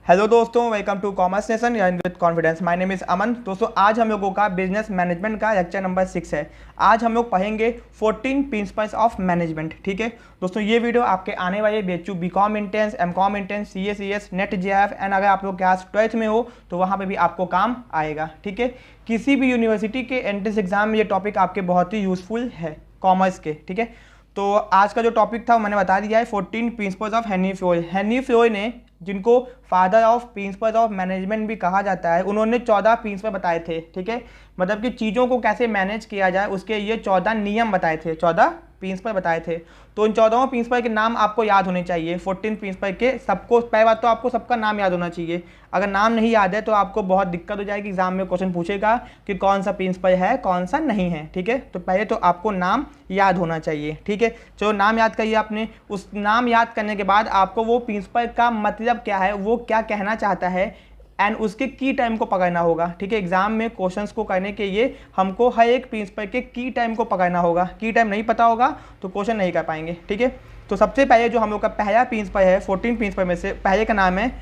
Hello दोस्तों, welcome to commerce nation with confidence. My name is Aman. दोस्तों आज हम लोगों का बिजनेस मैनेजमेंट का लेक्चर नंबर 6 है। आज हम लोग पढ़ेंगे 14 प्रिंसिपल्स ऑफ मैनेजमेंट। ठीक है दोस्तों, ये वीडियो आपके आने वाले BHU BCom intense, MCom intense, CS net JF and अगर आप लोग क्लास 12th में हो तो वहाँ पे भी आपको काम आएगा। ठीक है, किसी भी यूनिवर्सिटी के एंट्रेंस एग्जाम में ये टॉपिक आपके बहुत ही यूजफुल है कॉमर्स के। ठीक है, तो आज का जो टॉपिक था वो मैंने बता दिया है, 14 प्रिंसिपल्स ऑफ हेनरी फ्लोय। हेनरी फ्लोय ने, जिनको father of principles of management भी कहा जाता है, उन्होंने 14 प्रिंसिपल बताए थे। ठीक है, मतलब कि चीज़ों को कैसे मैनेज किया जाए उसके ये 14 नियम बताए थे, 14 प्रिंसिपल बताए थे। तो उन 14 प्रिंसिपल के नाम आपको याद होने चाहिए। 14 प्रिंसिपल के सबको, पहली बात तो आपको सबका नाम याद होना चाहिए। अगर नाम नहीं याद है तो आपको बहुत दिक्कत हो जाएगी, एग्जाम में क्वेश्चन पूछेगा कि कौन सा प्रिंसिपल है कौन सा नहीं है। ठीक है, तो पहले तो आपको नाम याद होना चाहिए। ठीक है, चलो नाम याद करिए आपने। उस नाम याद करने के बाद आपको वो प्रिंसिपल का मतलब क्या है, वो क्या कहना चाहता है एंड उसके की टाइम को पकड़ना होगा। ठीक है, एग्जाम में क्वेश्चंस को करने के लिए हमको हर एक प्रिंसिपल के की टाइम को पकड़ना होगा। की टाइम नहीं पता होगा तो क्वेश्चन नहीं कर पाएंगे। ठीक है, तो सबसे पहले जो हम लोग का पहला प्रिंसिपल है 14 प्रिंसिपल में से, पहले का नाम है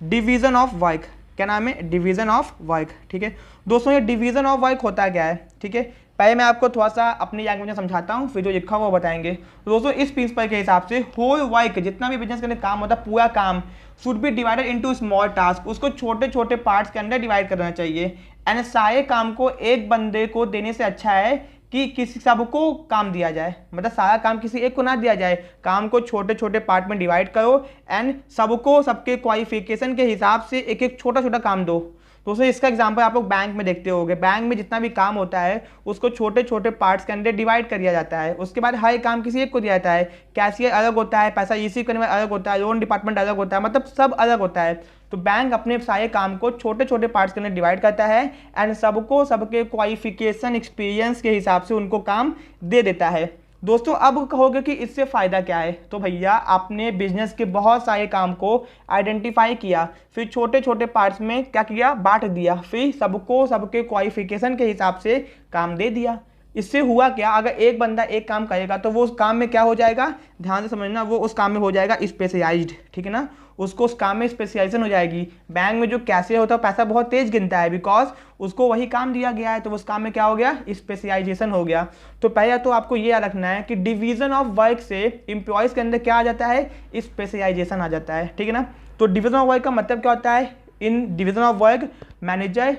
डिवीजन ऑफ वर्क। क्या नाम है? Division of work. ठीक है दोस्तों, ये डिवीजन ऑफ वर्क होता क्या है? ठीक है, पहले मैं आपको थोड़ा सा अपनी लैंग्वेज में समझाता हूँ, फिर जो लिखा हुआ वो बताएंगे। तो दोस्तों इस प्रिंसिपल के हिसाब से होल वर्क, जितना भी बिजनेस के अंदर काम होता है, पूरा काम should be divided into small task. उसको छोटे छोटे पार्ट्स के अंदर डिवाइड करना चाहिए। एंड सारे काम को एक बंदे को देने से अच्छा है कि किसी सबको काम दिया जाए, मतलब सारा काम किसी एक को ना दिया जाए। काम को छोटे छोटे पार्ट में डिवाइड करो एंड सबको सबके क्वालिफिकेशन के हिसाब से एक एक छोटा छोटा काम दो। दोस्तों इसका एग्जांपल आप लोग बैंक में देखते होंगे। बैंक में जितना भी काम होता है उसको छोटे छोटे पार्ट्स के अंदर डिवाइड कर दिया जाता है। उसके बाद हर काम किसी एक को दिया जाता है। कैशियर अलग होता है, पैसा रिसीव करने वाला अलग होता है, लोन डिपार्टमेंट अलग होता है, मतलब सब अलग होता है। तो बैंक अपने सारे काम को छोटे छोटे पार्ट्स के अंदर डिवाइड करता है एंड सबको सबके क्वालिफिकेशन एक्सपीरियंस के हिसाब से उनको काम दे देता है। दोस्तों अब कहोगे कि इससे फ़ायदा क्या है, तो भैया आपने बिजनेस के बहुत सारे काम को आइडेंटिफाई किया, फिर छोटे छोटे पार्ट्स में क्या किया, बांट दिया, फिर सबको सबके क्वालिफिकेशन के हिसाब से काम दे दिया। इससे हुआ क्या, अगर एक बंदा एक काम करेगा तो वो उस काम में क्या हो जाएगा, ध्यान से समझना, वो उस काम में हो जाएगा स्पेशलाइज्ड। ठीक है ना, उसको उस काम में स्पेशलाइजेशन हो जाएगी। बैंक में जो कैशियर होता है पैसा बहुत तेज गिनता है, बिकॉज उसको वही काम दिया गया है, तो उस काम में क्या हो गया, स्पेशलाइजेशन हो गया। तो पहले तो आपको ये याद रखना है कि डिवीजन ऑफ वर्क से एम्प्लॉयज़ के अंदर क्या आ जाता है, स्पेशलाइजेशन आ जाता है। ठीक है ना, तो डिवीजन ऑफ वर्क का मतलब क्या होता है, in division of work manager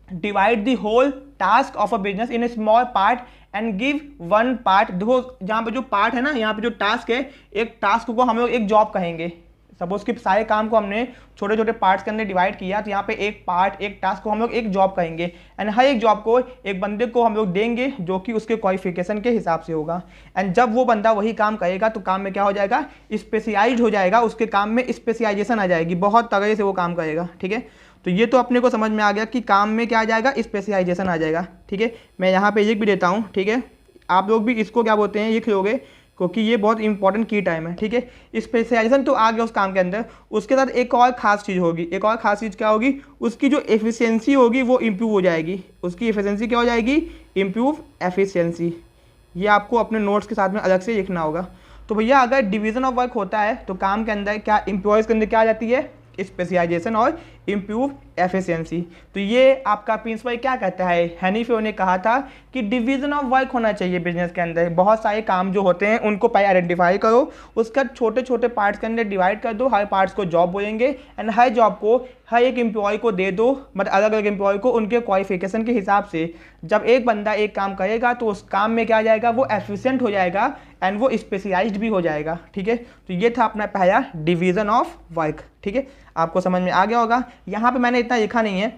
divide the whole task of a business in a small part and give one part. देखो जहाँ पे जो पार्ट है ना, यहाँ पे जो टास्क है, एक टास्क को हम लोग एक जॉब कहेंगे। सपोज कि सारे काम को हमने छोटे छोटे पार्ट्स के अंदर डिवाइड किया, तो यहाँ पे एक पार्ट, एक टास्क को हम लोग एक जॉब कहेंगे एंड हर एक जॉब को एक बंदे को हम लोग देंगे जो कि उसके क्वालिफिकेशन के हिसाब से होगा। एंड जब वो बंदा वही काम करेगा तो काम में क्या हो जाएगा, स्पेशलाइज्ड हो जाएगा, उसके काम में स्पेशलाइजेशन आ जाएगी, बहुत तगड़े से वो काम करेगा। ठीक है, तो ये तो अपने को समझ में आ गया कि काम में क्या आ जाएगा, स्पेशलाइजेशन आ जाएगा। ठीक है, मैं यहाँ पे लिख भी देता हूँ। ठीक है, आप लोग भी इसको क्या बोलते हैं लिख लोगे, क्योंकि ये बहुत इंपॉर्टेंट की टाइम है। ठीक है, स्पेशलाइजेशन तो आ गया उस काम के अंदर, उसके साथ एक और खास चीज़ होगी। एक और खास चीज़ क्या होगी, उसकी जो एफिशिएंसी होगी वो इम्प्रूव हो जाएगी। उसकी एफिशिएंसी क्या हो जाएगी, इम्प्रूव एफिशिएंसी। ये आपको अपने नोट्स के साथ में अलग से लिखना होगा। तो भैया अगर डिवीजन ऑफ वर्क होता है तो काम के अंदर क्या, एम्प्लॉयज़ के अंदर क्या आ जाती है, स्पेशलाइजेशन और इम्प्रूव एफिशिएंसी। तो ये आपका प्रिंसिपल क्या कहता है, हेनरी फ्लोय ने कहा था कि डिवीजन ऑफ वर्क होना चाहिए बिजनेस के अंदर। बहुत सारे काम जो होते हैं उनको पहले आइडेंटिफाई करो, उसका छोटे छोटे पार्ट्स के अंदर डिवाइड कर दो, हर पार्ट्स को जॉब बोलेंगे एंड हर जॉब को हर एक एम्प्लॉय को दे दो, मतलब अलग अलग एम्प्लॉय को उनके क्वालिफिकेशन के हिसाब से। जब एक बंदा एक काम करेगा तो उस काम में क्या आ जाएगा, वो एफिशिएंट हो जाएगा एंड वो स्पेशलाइज्ड भी हो जाएगा। ठीक है, तो ये था अपना पहला डिवीजन ऑफ वर्क। ठीक है, आपको समझ में आ गया होगा। यहाँ पे मैंने इतना लिखा नहीं है,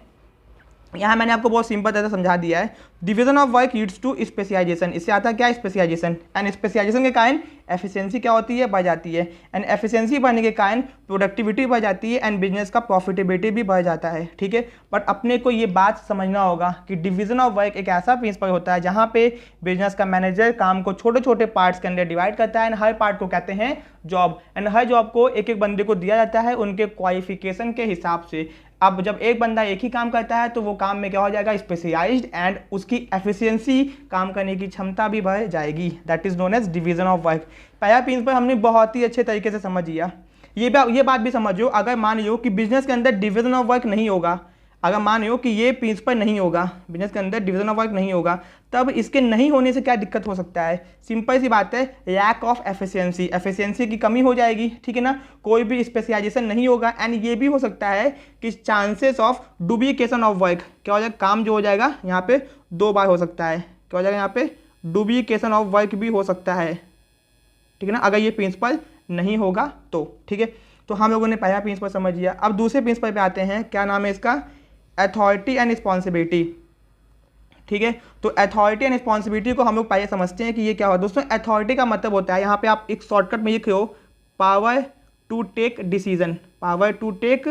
यहाँ मैंने आपको बहुत सिंपल तरह से समझा दिया है। Division of work leads to specialisation. इससे आता है क्या, स्पेशलाइजेशन। एंड स्पेशलाइजेशन के कारण एफिशिएंसी क्या होती है, बढ़ जाती है। एंड एफिशिएंसी बढ़ने के कारण प्रोडक्टिविटी बढ़ जाती है एंड बिजनेस का प्रॉफिटेबिलिटी भी बढ़ जाता है। ठीक है, बट अपने को ये बात समझना होगा कि डिवीजन ऑफ वर्क एक ऐसा प्रिंसिपल होता है जहाँ पे बिजनेस का मैनेजर काम को छोटे छोटे पार्ट्स के अंदर डिवाइड करता है एंड हर पार्ट को कहते हैं जॉब। एंड हर जॉब को एक एक बंदे को दिया जाता है उनके क्वालिफिकेशन के हिसाब से। अब जब एक बंदा एक ही काम करता है तो वो काम में क्या हो जाएगा, स्पेशलाइज्ड एंड उसकी एफिशिएंसी, काम करने की क्षमता भी बढ़ जाएगी। That is known as division of work. पहला प्रिंसिपल हमने बहुत ही अच्छे तरीके से समझ लिया। ये बात भी समझो, अगर मान लो कि बिजनेस के अंदर डिवीजन ऑफ वर्क नहीं होगा, अगर मान लो कि ये प्रिंसिपल नहीं होगा, बिजनेस के अंदर डिवीजन ऑफ वर्क नहीं होगा, तब इसके नहीं होने से क्या दिक्कत हो सकता है? सिंपल सी बात है, लैक ऑफ एफिशिएंसी की कमी हो जाएगी, ठीक है ना, कोई भी स्पेशलाइजेशन नहीं होगा। एंड ये भी हो सकता है कि chances of duplication of work, क्या हो जाएगा, काम जो हो जाएगा यहाँ पे 2 बार हो सकता है, क्या हो जाएगा यहाँ पे, डुप्लीकेशन ऑफ वर्क भी हो सकता है, ठीक है ना, अगर ये प्रिंसिपल नहीं होगा तो, ठीक है। तो हम लोगों ने पहला प्रिंसिपल समझ लिया। अब दूसरे प्रिंसिपल पे आते हैं, क्या नाम है इसका, अथॉरिटी एंड रिस्पॉन्सिबिलिटी, ठीक है। तो अथॉरिटी एंड रिस्पॉन्सिबिलिटी को हम लोग पहले समझते हैं कि ये क्या होता है। दोस्तों अथॉरिटी का मतलब होता है, यहाँ पे आप एक शॉर्टकट में लिख लो, power to take decision, power to take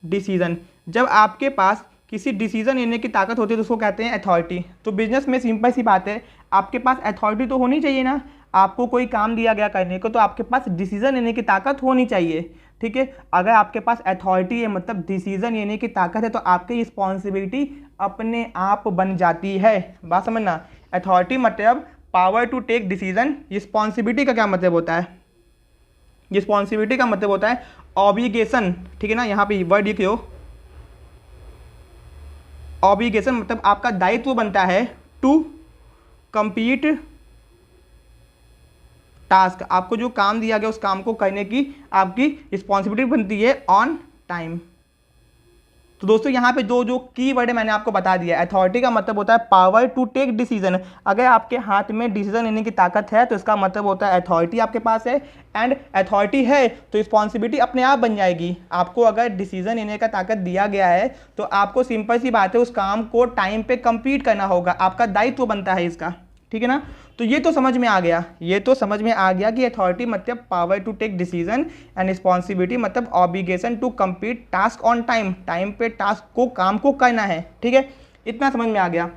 decision. जब आपके पास किसी डिसीजन लेने की ताकत होती है तो उसको कहते हैं अथॉरिटी। तो बिजनेस में सिंपल सी बात है, आपके पास अथॉरिटी तो होनी चाहिए ना, आपको कोई काम दिया गया करने को तो आपके पास डिसीजन लेने की ताकत होनी चाहिए, ठीक है। अगर आपके पास अथॉरिटी है, मतलब डिसीजन लेने की ताकत है, तो आपकी रिस्पॉन्सिबिलिटी अपने आप बन जाती है। बात समझना, अथॉरिटी मतलब power to take decision. Responsibility का क्या मतलब होता है? रिस्पॉन्सिबिलिटी का मतलब होता है ऑब्लिगेशन, ठीक है ना, यहाँ पे वर्ड लिख लो, ऑब्लिगेशन मतलब आपका दायित्व बनता है टू कंप्लीट टास्क, आपको जो काम दिया गया उस काम को करने की आपकी रिस्पॉन्सिबिलिटी बनती है ऑन टाइम। तो दोस्तों यहाँ पे जो की वर्ड है मैंने आपको बता दिया। अथॉरिटी का मतलब होता है पावर टू टेक डिसीजन, अगर आपके हाथ में डिसीजन लेने की ताकत है तो इसका मतलब होता है अथॉरिटी आपके पास है। एंड अथॉरिटी है तो रिस्पॉन्सिबिलिटी अपने आप बन जाएगी। आपको अगर डिसीजन लेने का ताकत दिया गया है तो आपको सिंपल सी बात है उस काम को टाइम पे कंप्लीट करना होगा, आपका दायित्व बनता है इसका, ठीक है ना। तो ये तो समझ में आ गया, ये तो समझ में आ गया कि अथॉरिटी मतलब power to take decision and responsibility मतलब obligation to complete task on time, time पे टास्क को, काम को करना है, ठीक है। इतना समझ में आ गया,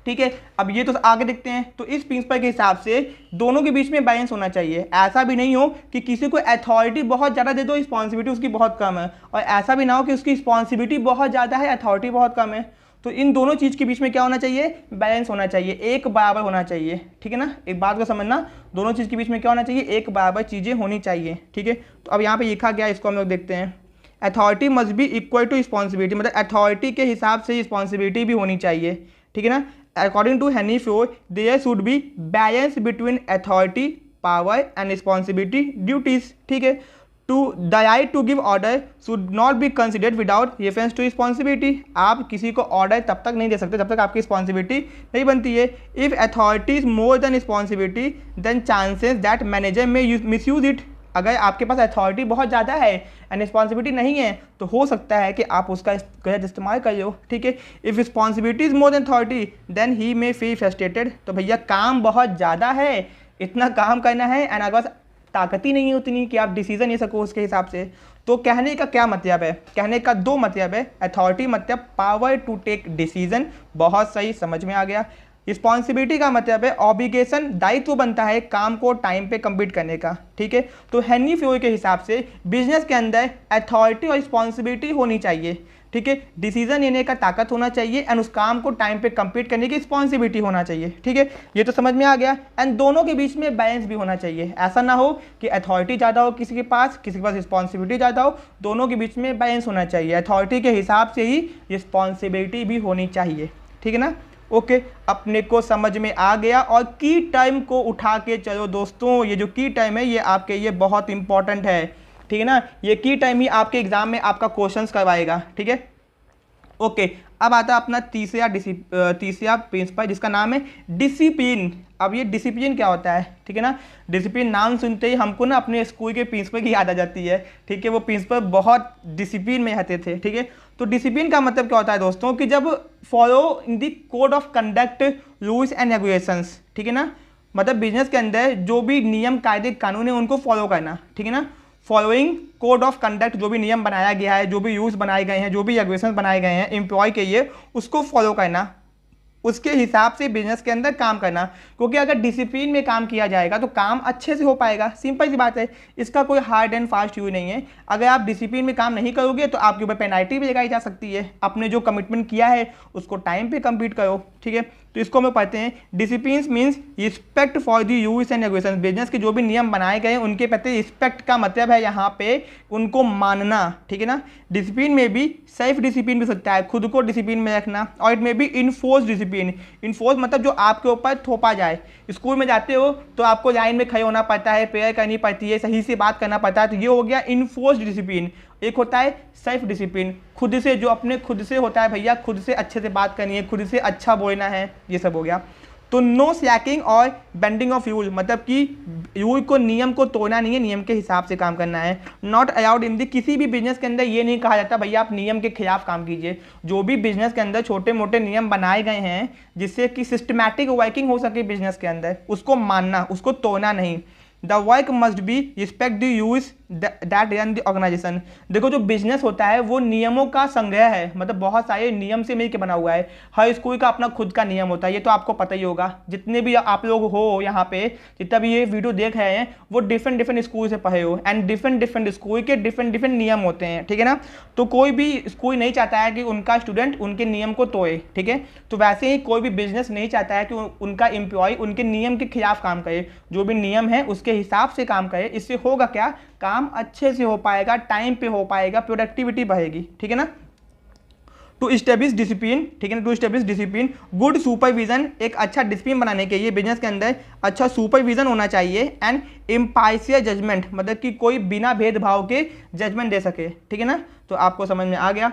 ठीक है। अब ये तो आगे देखते हैं। तो इस प्रिंसिपल के हिसाब से दोनों के बीच में बैलेंस होना चाहिए। ऐसा भी नहीं हो कि किसी को अथॉरिटी बहुत ज़्यादा दे दो, रिस्पॉन्सिबिलिटी उसकी बहुत कम है, और ऐसा भी ना हो कि उसकी रिस्पॉन्सिबिलिटी बहुत ज़्यादा है, अथॉरिटी बहुत कम है। तो इन दोनों चीज़ के बीच में क्या होना चाहिए? बैलेंस होना चाहिए, एक बराबर होना चाहिए, ठीक है ना। एक बात को समझना, दोनों चीज़ के बीच में क्या होना चाहिए? एक बराबर चीज़ें होनी चाहिए, ठीक है। तो अब यहाँ पे लिखा गया, इसको हम लोग देखते हैं। Authority must be equal to responsibility, मतलब अथॉरिटी के हिसाब से रिस्पॉन्सिबिलिटी भी होनी चाहिए, ठीक है ना। According to Henri Fayol there should be balance between authority power and responsibility duties, ठीक है। To the right to give order should not be considered without reference to responsibility, आप किसी को ऑर्डर तब तक नहीं दे सकते जब तक आपकी रिस्पॉन्सिबिलिटी नहीं बनती है। If authority is more than responsibility then chances that manager may misuse it, अगर आपके पास अथॉरिटी बहुत ज़्यादा है एंड रिस्पॉन्सिबिलिटी नहीं है तो हो सकता है कि आप उसका गलत इस्तेमाल कर लो, ठीक है। If responsibility is more than authority then he may feel frustrated, तो भैया काम बहुत ज़्यादा है, इतना काम करना है एंड आपके पास ताकत ही नहीं है उतनी कि आप डिसीजन ले सको उसके हिसाब से। तो कहने का क्या मतलब है? कहने का 2 मतलब है। अथॉरिटी मतलब पावर टू टेक डिसीजन, बहुत सही, समझ में आ गया। रिस्पॉन्सिबिलिटी का मतलब है ऑब्लिगेशन, दायित्व बनता है काम को टाइम पे कंप्लीट करने का, ठीक है। तो हेनरी फ्योर के हिसाब से बिजनेस के अंदर अथॉरिटी और रिस्पॉन्सिबिलिटी होनी चाहिए, ठीक है। डिसीजन लेने का ताकत होना चाहिए एंड उस काम को टाइम पे कंप्लीट करने की रिस्पॉन्सिबिलिटी होना चाहिए, ठीक है। ये तो समझ में आ गया। एंड दोनों के बीच में बैलेंस भी होना चाहिए, ऐसा ना हो कि अथॉरिटी ज़्यादा हो किसी के पास रिस्पॉन्सिबिलिटी ज़्यादा हो, दोनों के बीच में बैलेंस होना चाहिए। अथॉरिटी के हिसाब से ही रिस्पॉन्सिबिलिटी भी होनी चाहिए, ठीक है ना। ओके, अपने को समझ में आ गया। और की टाइम को उठा के चलो दोस्तों, ये जो की टाइम है ये आपके लिए बहुत इंपॉर्टेंट है, ठीक है ना। ये की टाइम ही आपके एग्जाम में आपका क्वेश्चंस करवाएगा, ठीक है। ओके, अब आता है अपना तीसरा प्रिंसिपल जिसका नाम है डिसिप्लिन। अब ये डिसिप्लिन क्या होता है, ठीक है ना। डिसिप्लिन नाम सुनते ही हमको ना अपने स्कूल के प्रिंसिपल की याद आ जाती है, ठीक है। वो प्रिंसिपल बहुत डिसिप्लिन में रहते थे, ठीक है। तो डिसिप्लिन का मतलब क्या होता है दोस्तों कि जब follow in the code of conduct rules and regulations, ठीक है ना। मतलब बिजनेस के अंदर जो भी नियम कायदे कानून है उनको फॉलो करना, ठीक है ना। फॉलोइंग कोड ऑफ कंडक्ट, जो भी नियम बनाया गया है, जो भी रूल्स बनाए गए हैं, जो भी रेगुलेशंस बनाए गए हैं एम्प्लॉय के लिए, उसको फॉलो करना, उसके हिसाब से बिजनेस के अंदर काम करना, क्योंकि अगर डिसिप्लिन में काम किया जाएगा तो काम अच्छे से हो पाएगा। सिंपल सी बात है, इसका कोई हार्ड एंड फास्ट यूज नहीं है। अगर आप डिसिप्लिन में काम नहीं करोगे तो आपके ऊपर पेनल्टी भी लगाई जा सकती है। आपने जो कमिटमेंट किया है उसको टाइम पे कंप्लीट करो, ठीक है। तो इसको हम लोग पढ़ते हैं। Discipline means respect for the use and regulation. Business के जो भी नियम बनाए गए उनके प्रति रिस्पेक्ट का मतलब है यहाँ पे उनको मानना, ठीक है ना। डिसिप्लिन में भी सेल्फ डिसिप्लिन भी सकता है, खुद को डिसिप्लिन में रखना, और इट में भी इन्फोर्स डिसिप्लिन। इन्फोर्स मतलब जो आपके ऊपर थोपा जाए। स्कूल में जाते हो तो आपको लाइन में खड़े होना पड़ता है, प्रेयर करनी पड़ती है, सही से बात करना पड़ता है, तो ये हो गया इन्फोर्स डिसिप्लिन। एक होता है सेल्फ डिसिप्लिन, खुद से, जो अपने खुद से होता है भैया, खुद से अच्छे से बात करनी है, खुद से अच्छा बोलना है, ये सब हो गया। तो नो स्लैकिंग और बेंडिंग ऑफ रूल, मतलब कि रूल को, नियम को तोड़ना नहीं है, नियम के हिसाब से काम करना है। नॉट अलाउड इन दी, किसी भी बिजनेस के अंदर ये नहीं कहा जाता भैया आप नियम के खिलाफ काम कीजिए। जो भी बिजनेस के अंदर छोटे मोटे नियम बनाए गए हैं जिससे कि सिस्टमैटिक वर्किंग हो सके बिजनेस के अंदर, उसको मानना, उसको तोड़ना नहीं। The work must be respect the use that run the organisation. देखो जो बिजनेस होता है वो नियमों का संग्रह है, मतलब बहुत सारे नियम से मिलकर बना हुआ है। हर स्कूल का अपना खुद का नियम होता है, ये तो आपको पता ही होगा। जितने भी आप लोग हो यहाँ पे, जितना भी ये वीडियो देख रहे हैं, वो डिफरेंट डिफरेंट स्कूल से पढ़े हो, एंड डिफरेंट डिफरेंट स्कूल के डिफरेंट डिफरेंट नियम होते हैं, ठीक है ना। तो कोई भी स्कूल नहीं चाहता है कि उनका स्टूडेंट उनके नियम को तोड़े, ठीक है। तो वैसे ही कोई भी बिजनेस नहीं चाहता है कि उनका एम्प्लॉय उनके नियम के खिलाफ काम करे। जो भी नियम है उसके हिसाब से काम करे। इससे होगा क्या, काम अच्छे से हो पाएगा, टाइम पे हो पाएगा, प्रोडक्टिविटी बढ़ेगी, ठीक है ना। टू एस्टेब्लिश डिसिप्लिन, ठीक है ना, to establish discipline, good supervision, एक अच्छा डिसिप्लिन बनाने के लिए बिजनेस के अंदर अच्छा सुपरविजन होना चाहिए, एंड इम्पार्शियल जजमेंट, मतलब कि कोई बिना भेदभाव के जजमेंट दे सके, ठीक है ना। तो आपको समझ में आ गया।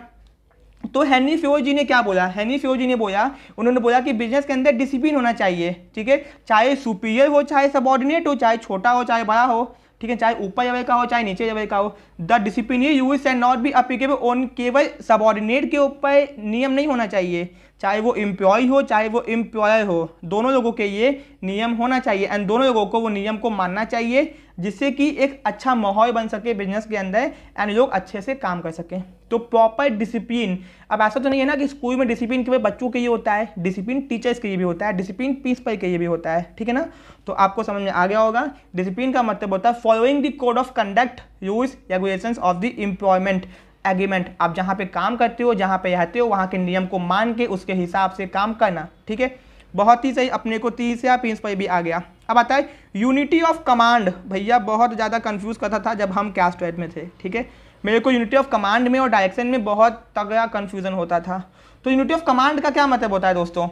तो हेनरी फ्योर जी ने क्या बोला, हेनरी फ्योर जी ने बोला, उन्होंने बोला कि बिजनेस के अंदर डिसिप्लिन होना चाहिए, ठीक है। चाहे सुपीरियर हो, चाहे सबऑर्डिनेट हो, चाहे छोटा हो, चाहे बड़ा हो, ठीक है, चाहे ऊपर लेवल का हो, चाहे नीचे लेवल का हो। The discipline use and not be applicable on, केवल सबऑर्डिनेट के ऊपर नियम नहीं होना चाहिए, चाहे वो एम्प्लॉय हो, चाहे वो एम्प्लॉयर हो, दोनों लोगों के ये नियम होना चाहिए, एंड दोनों लोगों को वो नियम को मानना चाहिए, जिससे कि एक अच्छा माहौल बन सके बिजनेस के अंदर, एंड लोग अच्छे से काम कर सकें। तो प्रॉपर डिसिप्लिन, अब ऐसा तो नहीं है ना कि स्कूल में डिसिप्लिन केवल बच्चों के लिए होता है, डिसिप्लिन टीचर्स के लिए भी होता है, डिसिप्लिन प्रिंसिपल के लिए भी होता है, ठीक है ना। तो आपको समझ में आ गया होगा। डिसिप्लिन का मतलब होता है following the code of conduct, rules, regulations of the employment agreement. आप जहाँ पे काम करते हो, जहाँ पे रहते हो, वहाँ के नियम को मान के उसके हिसाब से काम करना, ठीक है। बहुत ही सही, अपने को 30 या प्रिंसिपल भी आ गया। अब आता है यूनिटी ऑफ कमांड। भैया बहुत ज़्यादा कंफ्यूज करता था जब हम क्लास 12 में थे, ठीक है। मेरे को यूनिटी ऑफ कमांड में और डायरेक्शन में बहुत तगड़ा कंफ्यूजन होता था। तो यूनिटी ऑफ कमांड का क्या मतलब होता है दोस्तों?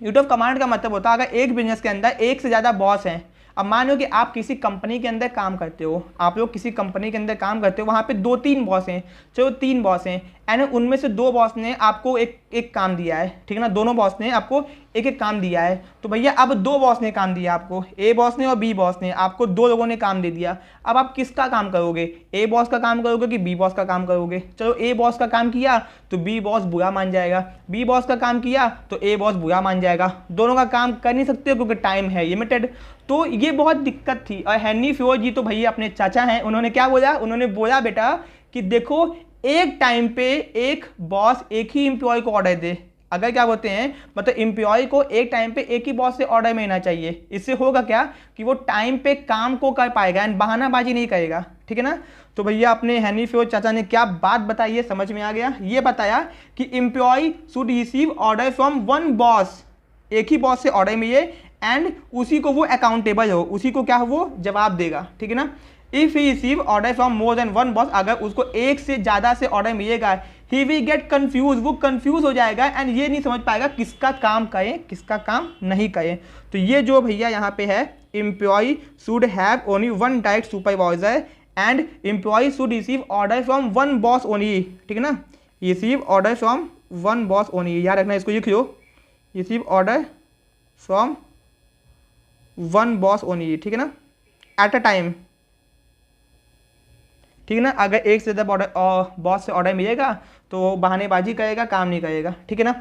यूनिटी ऑफ कमांड का मतलब होता है अगर एक बिजनेस के अंदर एक से ज़्यादा बॉस हैं। अब मान लो कि आप किसी कंपनी के अंदर काम करते हो, आप लोग किसी कंपनी के अंदर काम करते हो, वहाँ पे 2-3 बॉस हैं, चलो 3 बॉस हैं, एंड उनमें से 2 बॉस ने आपको एक काम दिया है, ठीक है ना। दोनों बॉस ने आपको एक काम दिया है। तो भैया अब 2 बॉस ने काम दिया आपको, ए बॉस ने और बी बॉस ने, आपको 2 लोगों ने काम दे दिया। अब आप किसका काम करोगे, ए बॉस का काम करोगे कि बी बॉस का काम करोगे? चलो ए बॉस का काम किया तो बी बॉस बुरा मान जाएगा, बी बॉस का काम किया तो ए बॉस बुरा मान जाएगा। दोनों का काम कर नहीं सकते क्योंकि टाइम है लिमिटेड। तो ये बहुत दिक्कत थी। और हेनरी फ्योर जी तो भैया अपने चाचा हैं, उन्होंने क्या बोला, उन्होंने बोला बेटा कि देखो एक टाइम पे एक बॉस एक ही एम्प्लॉय को ऑर्डर दे। अगर क्या बोलते हैं, मतलब एम्प्लॉय को एक टाइम पे एक ही बॉस से ऑर्डर मिलना चाहिए। इससे होगा क्या कि वो टाइम पे काम को कर पाएगा एंड बहानाबाजी नहीं करेगा, ठीक है ना। तो भैया अपने हेनरी फ्योर चाचा ने क्या बात बताई है, समझ में आ गया। ये बताया कि employee should receive order from one boss, एक ही बॉस से ऑर्डर मिले, एंड उसी को वो अकाउंटेबल हो, उसी को क्या हो वो जवाब देगा, ठीक है ना। If he receive order from more than one boss, अगर उसको एक से ज़्यादा से ऑर्डर मिलेगा, ही विल गेट कंफ्यूज, वो कंफ्यूज हो जाएगा एंड ये नहीं समझ पाएगा किसका काम करें किसका काम नहीं करें। तो ये जो भैया यहाँ पे है, employ should have only one direct supervisor and employ should receive order from one boss only, ठीक है ना। Receive order from one boss only, याद रखना, इसको लिख लो, receive order from one boss only, ठीक है ना, एट अ टाइम, ठीक है ना। अगर एक से ज़्यादा बॉस से ऑर्डर मिलेगा तो बहानेबाजी करेगा, काम नहीं करेगा, ठीक है ना।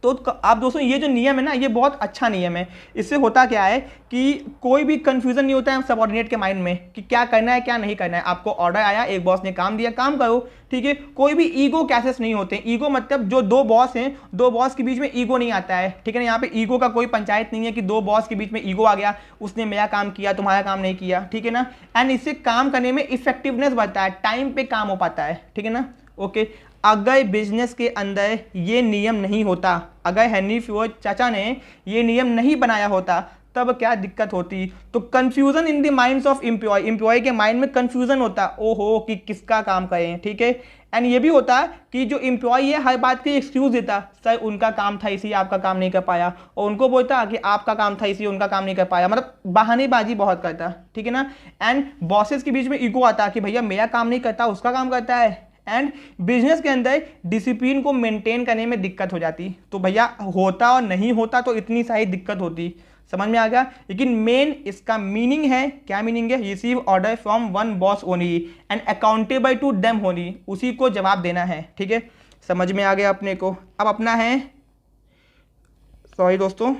तो आप दोस्तों ये जो नियम है ना, ये बहुत अच्छा नियम है। इससे होता क्या है कि कोई भी कंफ्यूजन नहीं होता है सबऑर्डिनेट के माइंड में कि क्या करना है क्या नहीं करना है। आपको ऑर्डर आया, एक बॉस ने काम दिया, काम करो, ठीक है। कोई भी ईगो कैसेस नहीं होते। ईगो मतलब जो दो बॉस हैं, दो बॉस के बीच में ईगो नहीं आता है, ठीक है ना। यहाँ पे ईगो का कोई पंचायत नहीं है कि दो बॉस के बीच में ईगो आ गया, उसने मेरा काम किया तुम्हारा काम नहीं किया, ठीक है ना। एंड इससे काम करने में इफेक्टिवनेस बढ़ता है, टाइम पे काम हो पाता है, ठीक है ना। ओके, अगर बिजनेस के अंदर ये नियम नहीं होता, अगर हेनरी फोर्ड चाचा ने ये नियम नहीं बनाया होता, तब क्या दिक्कत होती। तो confusion in the minds of employee के माइंड में कंफ्यूजन होता, ओहो कि किसका काम करें, ठीक है। एंड ये भी होता कि जो एम्प्लॉय है हर बात की एक्सक्यूज देता, सर उनका काम था इसलिए आपका काम नहीं कर पाया, और उनको बोलता कि आपका काम था इसलिए उनका काम नहीं कर पाया, मतलब बहानेबाजी बहुत करता, ठीक है ना। एंड बॉसेस के बीच में ईगो आता कि भैया मेरा काम नहीं करता उसका काम करता है। एंड बिजनेस के अंदर डिसिप्लिन को मेंटेन करने में दिक्कत हो जाती। तो भैया होता और नहीं होता तो इतनी सारी दिक्कत होती, समझ में आ गया। लेकिन मेन इसका मीनिंग है, क्या मीनिंग है, receive order from one boss only and accountable to them only, उसी को जवाब देना है, ठीक है। समझ में आ गया अपने को। अब अपना है, सॉरी दोस्तों,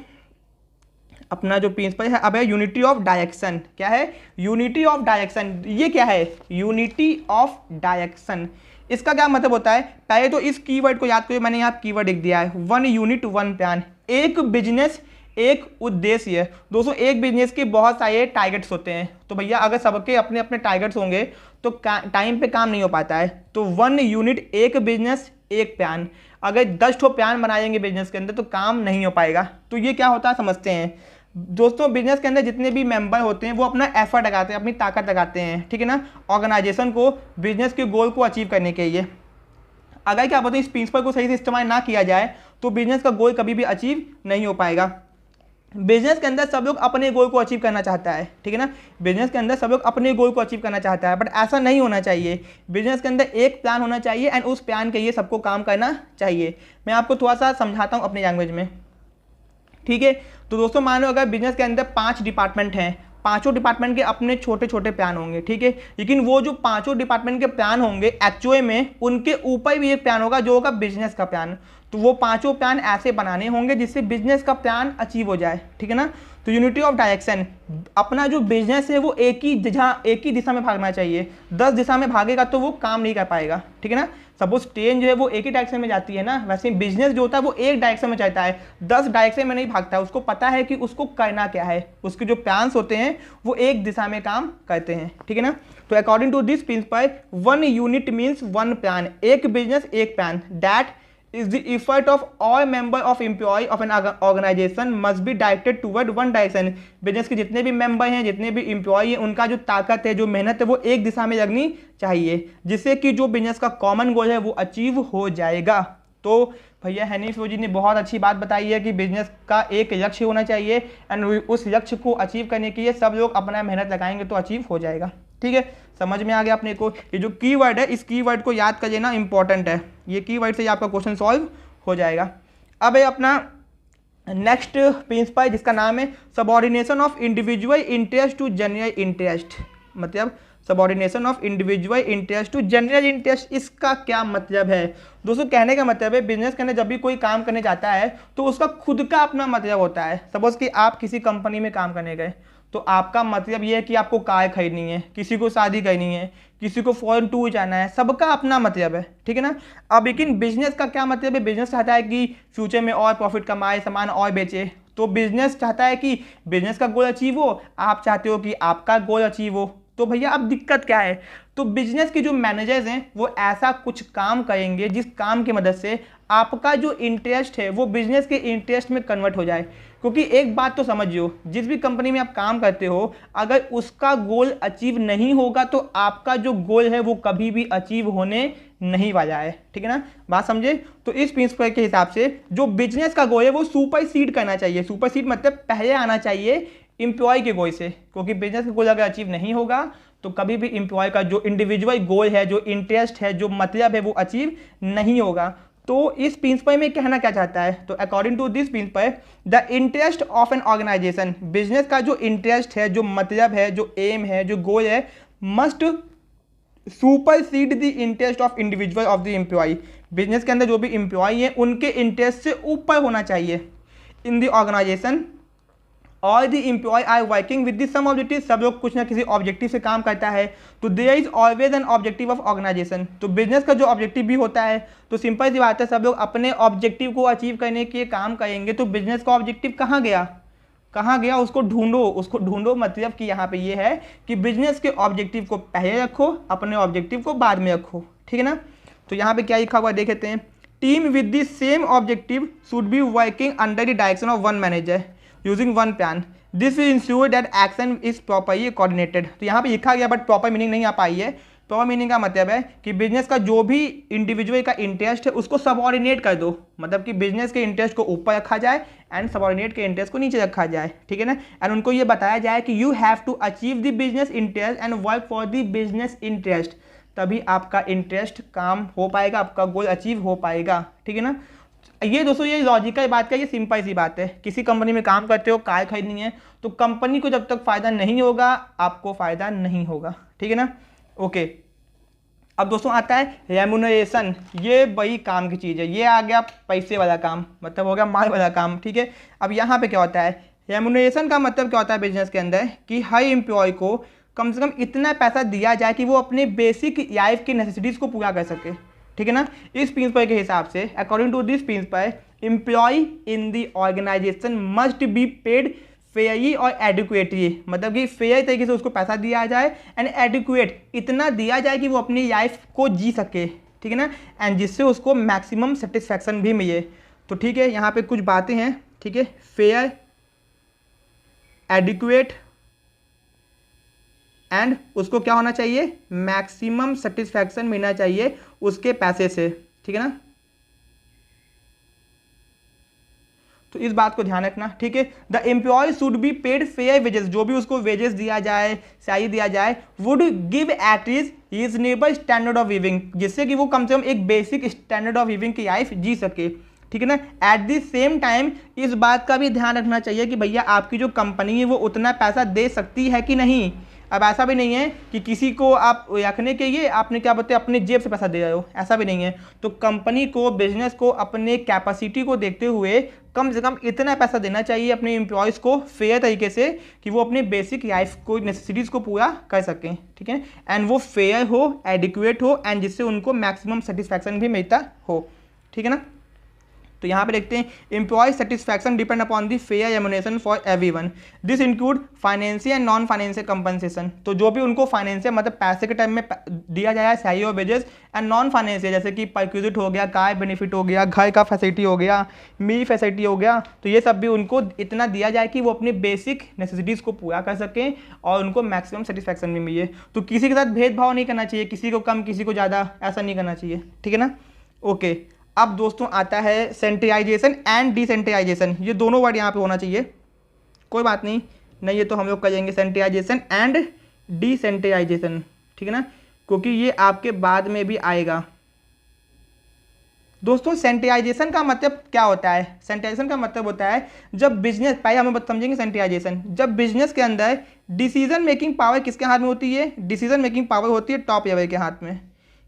अपना जो प्रिंसिपल है अब है यूनिटी ऑफ डायरेक्शन। क्या है, यूनिटी ऑफ डायरेक्शन। ये क्या है, यूनिटी ऑफ डायरेक्शन। इसका क्या मतलब होता है, पहले तो इस कीवर्ड को याद करिए, मैंने यहाँ कीवर्ड लिख दिया है, वन यूनिट वन प्लान। एक बिजनेस एक उद्देश्य है। दोस्तों एक बिजनेस के बहुत सारे टारगेट्स होते हैं, तो भैया अगर सबके अपने अपने टारगेट्स होंगे तो टाइम पे काम नहीं हो पाता है। तो वन यूनिट एक बिजनेस एक प्लान, अगर 10 ठो प्लान बनाएंगे बिजनेस के अंदर तो काम नहीं हो पाएगा। तो ये क्या होता है समझते हैं दोस्तों। बिजनेस के अंदर जितने भी मेंबर होते हैं वो अपना एफर्ट लगाते हैं, अपनी ताकत लगाते हैं, ठीक है ना, ऑर्गेनाइजेशन को बिजनेस के गोल को अचीव करने के लिए। अगर क्या बोलते हैं इस प्रिंसिपल को सही से इस्तेमाल ना किया जाए तो बिजनेस का गोल कभी भी अचीव नहीं हो पाएगा। बिजनेस के अंदर सब लोग अपने गोल को अचीव करना चाहता है, ठीक है ना। बिजनेस के अंदर सब लोग अपने गोल को अचीव करना चाहता है, बट ऐसा नहीं होना चाहिए। बिजनेस के अंदर एक प्लान होना चाहिए एंड उस प्लान के लिए सबको काम करना चाहिए। मैं आपको थोड़ा सा समझाता हूँ अपनी लैंग्वेज में, ठीक है। तो दोस्तों मान लो अगर बिजनेस के अंदर 5 डिपार्टमेंट हैं, पांचों डिपार्टमेंट के अपने छोटे छोटे प्लान होंगे, ठीक है। लेकिन वो जो पांचों डिपार्टमेंट के प्लान होंगे एक्चुअली में उनके ऊपर भी एक प्लान होगा जो होगा बिजनेस का प्लान। तो वो पांचों प्लान ऐसे बनाने होंगे जिससे बिजनेस का प्लान अचीव हो जाए, ठीक है ना। तो यूनिटी ऑफ डायरेक्शन, अपना जो बिजनेस है वो एक ही दिशा में भागना चाहिए। 10 दिशा में भागेगा तो वो काम नहीं कर पाएगा, ठीक है ना। सपोज ट्रेन जो है वो एक ही डायरेक्शन में जाती है ना, वैसे बिजनेस जो होता है वो एक डायरेक्शन में चलता है, 10 डायरेक्शन में नहीं भागता है। उसको पता है कि उसको करना क्या है, उसके जो प्लान्स होते हैं वो एक दिशा में काम करते हैं, ठीक है ना। तो according to this principle one unit means one plan, एक बिजनेस एक plan. That is the effort of all member of employee of an organization must be directed toward one direction। Business के जितने भी मेंबर हैं, जितने भी employ हैं, उनका जो ताकत है, जो मेहनत है वो एक दिशा में लगनी चाहिए, जिससे कि जो बिजनेस का कॉमन गोल है वो अचीव हो जाएगा। तो भैया हेनरी फोर्ड जी ने बहुत अच्छी बात बताई है कि बिजनेस का एक लक्ष्य होना चाहिए एंड उस लक्ष्य को अचीव करने के लिए सब लोग अपना मेहनत लगाएंगे तो अचीव हो जाएगा, ठीक है। समझ में आ गया अपने को। ये जो कीवर्ड है इस कीवर्ड को याद कर लेना, इंपॉर्टेंट है। ये कीवर्ड से आपका क्वेश्चन सॉल्व हो जाएगा। अब है अपना नेक्स्ट प्रिंसिपल जिसका नाम है subordination of individual interest to general interest. मतलब subordination of individual interest to general interest, इसका क्या मतलब है दोस्तों। कहने का मतलब है बिजनेस के अंदर जब भी कोई काम करने जाता है तो उसका खुद का अपना मतलब होता है। सपोज कि आप किसी कंपनी में काम करने गए तो आपका मतलब ये है कि आपको कार खरीदनी है, किसी को शादी करनी है, किसी को फॉरेन टूर जाना है, सबका अपना मतलब है, ठीक है ना। अब लेकिन बिजनेस का क्या मतलब है, बिजनेस चाहता है कि फ्यूचर में और प्रॉफिट कमाए, सामान और बेचे। तो बिजनेस चाहता है कि बिजनेस का गोल अचीव हो, आप चाहते हो कि आपका गोल अचीव हो। तो भैया अब दिक्कत क्या है, तो बिजनेस के जो मैनेजर्स हैं वो ऐसा कुछ काम करेंगे जिस काम की मदद से आपका जो इंटरेस्ट है वो बिजनेस के इंटरेस्ट में कन्वर्ट हो जाए। क्योंकि एक बात तो समझियो, जिस भी कंपनी में आप काम करते हो अगर उसका गोल अचीव नहीं होगा तो आपका जो गोल है वो कभी भी अचीव होने नहीं वाला है, ठीक है ना। बात समझे। तो इस प्रिंसिपल के हिसाब से जो बिजनेस का गोल है वो सुपरसीड करना चाहिए। सुपरसीड मतलब पहले आना चाहिए एम्प्लॉय के गोल से, क्योंकि बिजनेस का गोल अगर अचीव नहीं होगा तो कभी भी एम्प्लॉय का जो इंडिविजुअल गोल है, जो इंटरेस्ट है, जो मतलब है वो अचीव नहीं होगा। तो इस प्रिंसिपल में कहना क्या चाहता है, तो according to this principle the interest of an organisation, business का जो इंटरेस्ट है, जो मतलब है, जो एम है, जो गोल है, must supersede the interest of individual of the employee. Business के अंदर जो भी एम्प्लॉय है उनके इंटरेस्ट से ऊपर होना चाहिए। इन द ऑर्गेनाइजेशन और the employee are working with the same objective, सब लोग कुछ ना किसी ऑब्जेक्टिव से काम करता है। तो there is always an objective of organisation, तो बिजनेस का जो ऑब्जेक्टिव भी होता है, तो सिंपल सी बात है सब लोग अपने ऑब्जेक्टिव को अचीव करने के काम करेंगे। तो बिजनेस का ऑब्जेक्टिव कहाँ गया, उसको ढूंढो मतलब कि यहाँ पे ये है कि बिजनेस के ऑब्जेक्टिव को पहले रखो, अपने ऑब्जेक्टिव को बाद में रखो, ठीक है ना। तो यहाँ पे क्या लिखा हुआ देख लेते हैं, team with the same objective should be working under the direction of one manager using one plan, this will ensure that action is properly coordinated. तो यहाँ पे लिखा गया बट प्रॉपर मीनिंग नहीं आ पाई है। प्रॉपर मीनिंग का मतलब है कि बिजनेस का जो भी इंडिविजुअल का इंटरेस्ट है उसको सबऑर्डिनेट कर दो, मतलब कि बिजनेस के इंटरेस्ट को ऊपर रखा जाए एंड सबऑर्डिनेट के इंटरेस्ट को नीचे रखा जाए, ठीक है ना। एंड उनको ये बताया जाए कि you have to achieve the business interest and work for the business interest, तभी आपका इंटरेस्ट काम हो पाएगा, आपका गोल अचीव हो पाएगा, ठीक है ना। ये दोस्तों ये लॉजिकल बात का, ये सिंपल सी बात है। किसी कंपनी में काम करते हो, कार खरीदनी है, तो कंपनी को जब तक फायदा नहीं होगा आपको फायदा नहीं होगा, ठीक है ना। ओके, अब दोस्तों आता है रेम्यूनरेशन, ये बड़ी काम की चीज़ है, ये आ गया पैसे वाला काम, मतलब हो गया माल वाला काम, ठीक है। अब यहाँ पे क्या होता है, रेम्यूनरेशन का मतलब क्या होता है बिजनेस के अंदर कि हर एम्प्लॉय को कम से कम इतना पैसा दिया जाए कि वो अपने बेसिक लाइफ की नेसेसिटीज़ को पूरा कर सके, ठीक है ना। इस प्रिंसिपल के हिसाब से, according to this principle, employee in the organisation must be paid fairly और एडिक्वेटली, मतलब कि फेयर तरीके से उसको पैसा दिया जाए एंड एडिक्वेट, इतना दिया जाए कि वो अपनी लाइफ को जी सके, ठीक है ना, एंड जिससे उसको मैक्सिमम सेटिस्फैक्शन भी मिले। तो ठीक है, यहाँ पे कुछ बातें हैं, ठीक है, फेयर, एडिक्वेट एंड उसको क्या होना चाहिए, मैक्सिमम सेटिस्फैक्शन मिलना चाहिए उसके पैसे से, ठीक है ना। तो इस बात को ध्यान रखना, ठीक है। The employee should be paid fair wages, जो भी उसको वेजेस दिया जाए, सैलरी दिया जाए, would give at is reasonable standard of living, जिससे कि वो कम से कम एक बेसिक स्टैंडर्ड ऑफ लिविंग की लाइफ जी सके, ठीक है ना। एट द सेम टाइम इस बात का भी ध्यान रखना चाहिए कि भैया आपकी जो कंपनी है वो उतना पैसा दे सकती है कि नहीं। अब ऐसा भी नहीं है कि किसी को आप रखने के लिए आपने क्या बोलते हैं अपने जेब से पैसा दे रहे हो, ऐसा भी नहीं है। तो कंपनी को, बिजनेस को अपने कैपेसिटी को देखते हुए कम से कम इतना पैसा देना चाहिए अपने एम्प्लॉयज़ को फेयर तरीके से कि वो अपने बेसिक लाइफ को, नेसेसिटीज़ को पूरा कर सकें, ठीक है। एंड वो फेयर हो, एडिक्वेट हो एंड जिससे उनको मैक्सिमम सेटिस्फैक्शन भी मिलता हो, ठीक है ना। तो यहाँ पे देखते हैं, employee satisfaction depend upon the fair remuneration for everyone, this include financial and non financial compensation. तो जो भी उनको फाइनेंशियल मतलब पैसे के टाइम में दिया जाए सैलरी और वेजेस, एंड नॉन फाइनेंशियल जैसे कि परक्विजिट हो गया, कार बेनिफिट हो गया, घर का फैसिलिटी हो गया, मील फैसिलिटी हो गया, तो ये सब भी उनको इतना दिया जाए कि वो अपनी बेसिक नेसेसिटीज़ को पूरा कर सकें और उनको मैक्सिमम सेटिस्फैक्शन भी मिले। तो किसी के साथ भेदभाव नहीं करना चाहिए, किसी को कम किसी को ज़्यादा, ऐसा नहीं करना चाहिए, ठीक है ना। ओके, अब दोस्तों आता है सेंट्रलाइजेशन एंड डिसेंट्रलाइजेशन, ये दोनों वर्ड यहाँ पे होना चाहिए, कोई बात नहीं, ये तो हम लोग करेंगे सेंट्रलाइजेशन एंड डिसेंट्रलाइजेशन, ठीक है ना, क्योंकि ये आपके बाद में भी आएगा। दोस्तों सेंट्रलाइजेशन का मतलब क्या होता है, सेंट्रलाइजेशन का मतलब होता है जब बिजनेस, पहले हम समझेंगे सेंट्रलाइजेशन, जब बिजनेस के अंदर डिसीजन मेकिंग पावर किसके हाथ में होती है, डिसीजन मेकिंग पावर होती है टॉप लेवल के हाथ में।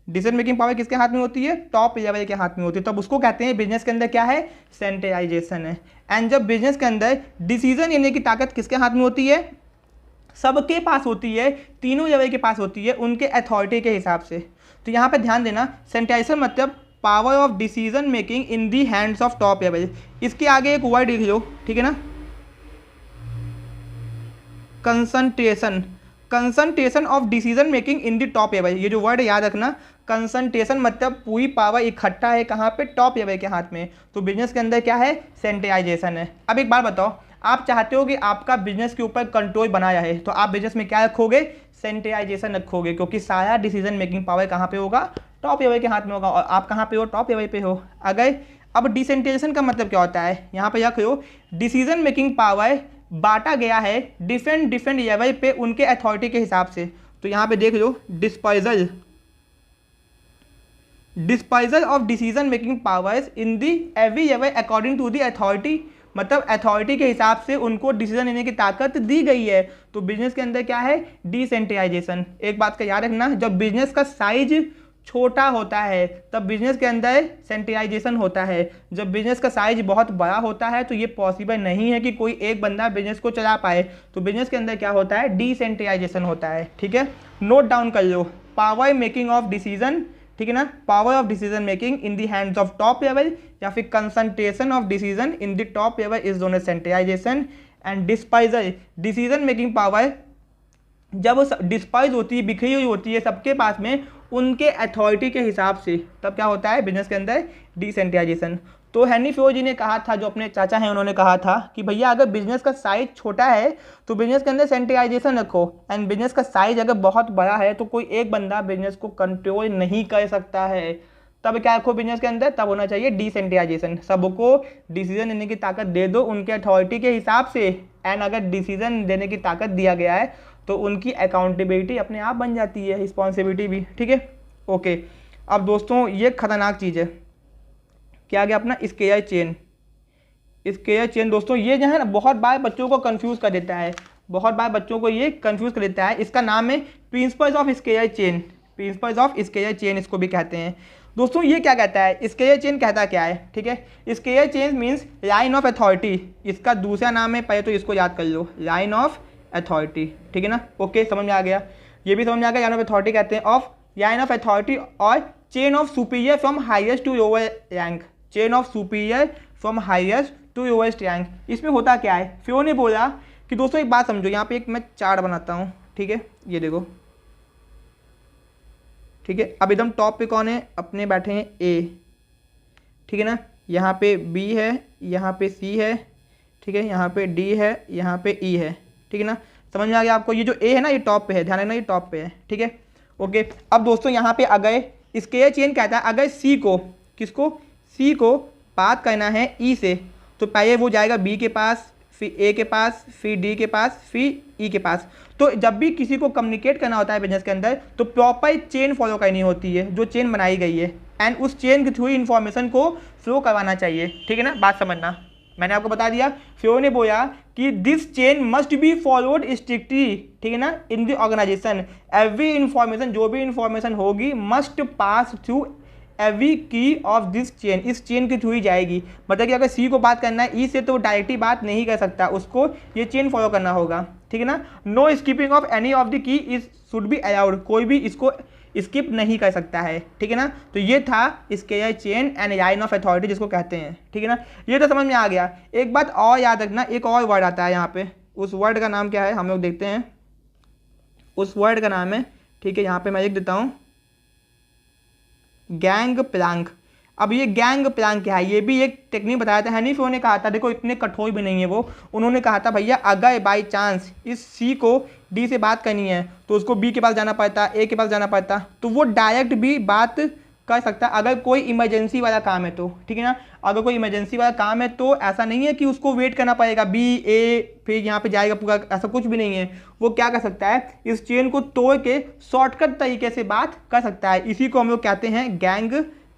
डिसीजन मेकिंग पावर किसके हाथ में होती है, टॉप लेवल के हाथ में होती है, तब उसको कहते हैं बिजनेस के अंदर क्या है, सेंट्रलाइजेशन है। एंड जब बिजनेस के अंदर डिसीजन लेने की ताकत किसके हाथ में होती है, सबके पास होती है, तीनों लेवल के पास होती है उनके अथॉरिटी के हिसाब से। तो यहाँ पे ध्यान देना, सेंट्रलाइजेशन मतलब power of decision making in the hands of top level. इसके आगे एक वर्ड लिख लो, ठीक है ना, concentration, concentration of decision making in the top level. ये जो वर्ड याद रखना, कंसंट्रेशन मतलब पूरी पावर इकट्ठा है कहाँ पे, टॉप लेवल के हाथ में। तो बिजनेस के अंदर क्या है, सेंट्रलाइजेशन है। अब एक बात बताओ, आप चाहते हो कि आपका बिजनेस के ऊपर कंट्रोल बनाया है, तो आप बिजनेस में क्या रखोगे, सेंट्रलाइजेशन रखोगे, क्योंकि सारा डिसीजन मेकिंग पावर कहाँ पे होगा, टॉप लेवल के हाथ में होगा, और आप कहाँ पे हो, टॉप लेवल पे हो। अगर अब डिसेंट्रलाइजेशन का मतलब क्या होता है, यहाँ पे रख लो, डिसीजन मेकिंग पावर बांटा गया है डिफरेंट लेवल पे उनके अथॉरिटी के हिसाब से। तो यहाँ पे देख लो, disposal of decision making powers in the every level according to the authority, मतलब अथॉरिटी के हिसाब से उनको डिसीजन लेने की ताकत दी गई है। तो बिजनेस के अंदर क्या है, डिसेंट्रलाइजेशन। एक बात का याद रखना, जब बिजनेस का साइज छोटा होता है तब बिजनेस के अंदर सेंट्रलाइजेशन होता है। जब बिजनेस का साइज बहुत बड़ा होता है तो ये पॉसिबल नहीं है कि कोई एक बंदा बिजनेस को चला पाए, तो बिजनेस के अंदर क्या होता है, डिसेंट्रलाइजेशन होता है। ठीक है, नोट डाउन कर लो, पावर मेकिंग ऑफ डिसीजन, ठीक है ना, power of decision making in the hands of top level या फिर concentration of decision in the top level is known as centralization. And disposal, decision making power जब वो despise होती है, बिखरी हुई होती है सबके पास में उनके अथॉरिटी के हिसाब से, तब क्या होता है बिजनेस के अंदर डिसेंट्रलाइजेशन। तो हेनरी फियो जी ने कहा था, जो अपने चाचा हैं उन्होंने कहा था कि भैया अगर बिजनेस का साइज छोटा है तो बिजनेस के अंदर सेंट्रलाइजेशन रखो, एंड बिजनेस का साइज अगर बहुत बड़ा है तो कोई एक बंदा बिजनेस को कंट्रोल नहीं कर सकता है, तब क्या रखो बिजनेस के अंदर, तब होना चाहिए डिसेंट्रलाइजेशन। सबको डिसीजन लेने की ताकत दे दो उनके अथॉरिटी के हिसाब से, एंड अगर डिसीजन देने की ताकत दिया गया है तो उनकी अकाउंटेबिलिटी अपने आप बन जाती है, रिस्पॉन्सिबिलिटी भी। ठीक है, ओके। अब दोस्तों ये खतरनाक चीज़ है, क्या गया अपना स्केयर चेन। स्केयर चेन दोस्तों ये जो है ना बहुत बार बच्चों को कंफ्यूज कर देता है, बहुत बार बच्चों को ये कंफ्यूज कर देता है। इसका नाम है principles of square chain, principles of square chain इसको भी कहते हैं। दोस्तों ये क्या कहता है, स्केयर चेन कहता क्या है, ठीक है, square chain means line of authority, इसका दूसरा नाम है, पहले तो इसको याद कर लो, लाइन ऑफ अथॉरिटी। ठीक है ना, ओके, समझ में आ गया, ये भी समझ में आ गया। लाइन ऑफ अथॉरिटी कहते हैं ऑफ लाइन ऑफ अथॉरिटी और chain of superior from highest to lower rank, chain of superior from highest to lowest rank. इसमें होता क्या है, फियो ने बोला कि दोस्तों एक बात समझो, यहाँ पे एक मैं चार्ट बनाता हूँ, ठीक है, ये देखो, ठीक है। अब एकदम टॉप पे कौन है, अपने बैठे हैं ए, ठीक है ना, यहाँ पे बी है, यहाँ पे सी है, ठीक है, यहाँ पे डी है, यहाँ पे ई है, ठीक है ना, समझ में आ गया आपको। ये जो ए है ना ये टॉप पे है, ध्यान रखना ये टॉप पे है, ठीक है, ओके। अब दोस्तों यहाँ पे अगर स्केयर चेन कहता है अगर सी को, किसको, सी को बात करना है ई से, तो पहले वो जाएगा बी के पास, फिर ए के पास, फिर डी के पास, फिर ई के पास। तो जब भी किसी को कम्युनिकेट करना होता है बिजनेस के अंदर तो प्रॉपर चेन फॉलो करनी होती है, जो चेन बनाई गई है, एंड उस चेन के थ्रू इन्फॉर्मेशन को फ्लो करवाना चाहिए। ठीक है ना, बात समझना, मैंने आपको बता दिया, फियो ने बोला कि this chain must be followed strictly, ठीक है ना, in the organisation. Every information, जो भी इन्फॉर्मेशन होगी must pass through every key of this chain, इस चेन के थ्रू ही जाएगी। मतलब कि अगर सी को बात करना है ई से तो डायरेक्टली बात नहीं कर सकता, उसको ये चेन फॉलो करना होगा। ठीक है ना, no skipping of any of the key is should be allowed, कोई भी इसको स्किप नहीं कर सकता है। ठीक है ना, तो ये था square chain and line of authority जिसको कहते हैं। ठीक है ना, ये तो समझ में आ गया। एक बात और याद रखना, एक और वर्ड आता है यहाँ पे, उस वर्ड का नाम क्या है हम लोग देखते हैं, उस वर्ड का नाम है, ठीक है, यहाँ पे मैं लिख देता हूँ, गैंग प्लैंक। अब ये गैंग प्लैंक क्या है, ये भी एक टेक्निक बताया था, हेनरी फियो ने कहा था, देखो इतने कठोर भी नहीं है वो, उन्होंने कहा था भैया अगर बाई चांस इस सी को डी से बात करनी है तो उसको बी के पास जाना पड़ता, ए के पास जाना पड़ता, तो वो डायरेक्ट भी बात कर सकता अगर कोई इमरजेंसी वाला काम है तो। ठीक है ना, अगर कोई इमरजेंसी वाला काम है तो ऐसा नहीं है कि उसको वेट करना पड़ेगा बी ए फिर यहाँ पे जाएगा पूरा, ऐसा कुछ भी नहीं है। वो क्या कर सकता है, इस चेन को तोड़ के शॉर्टकट तरीके से बात कर सकता है। इसी को हम लोग कहते हैं gang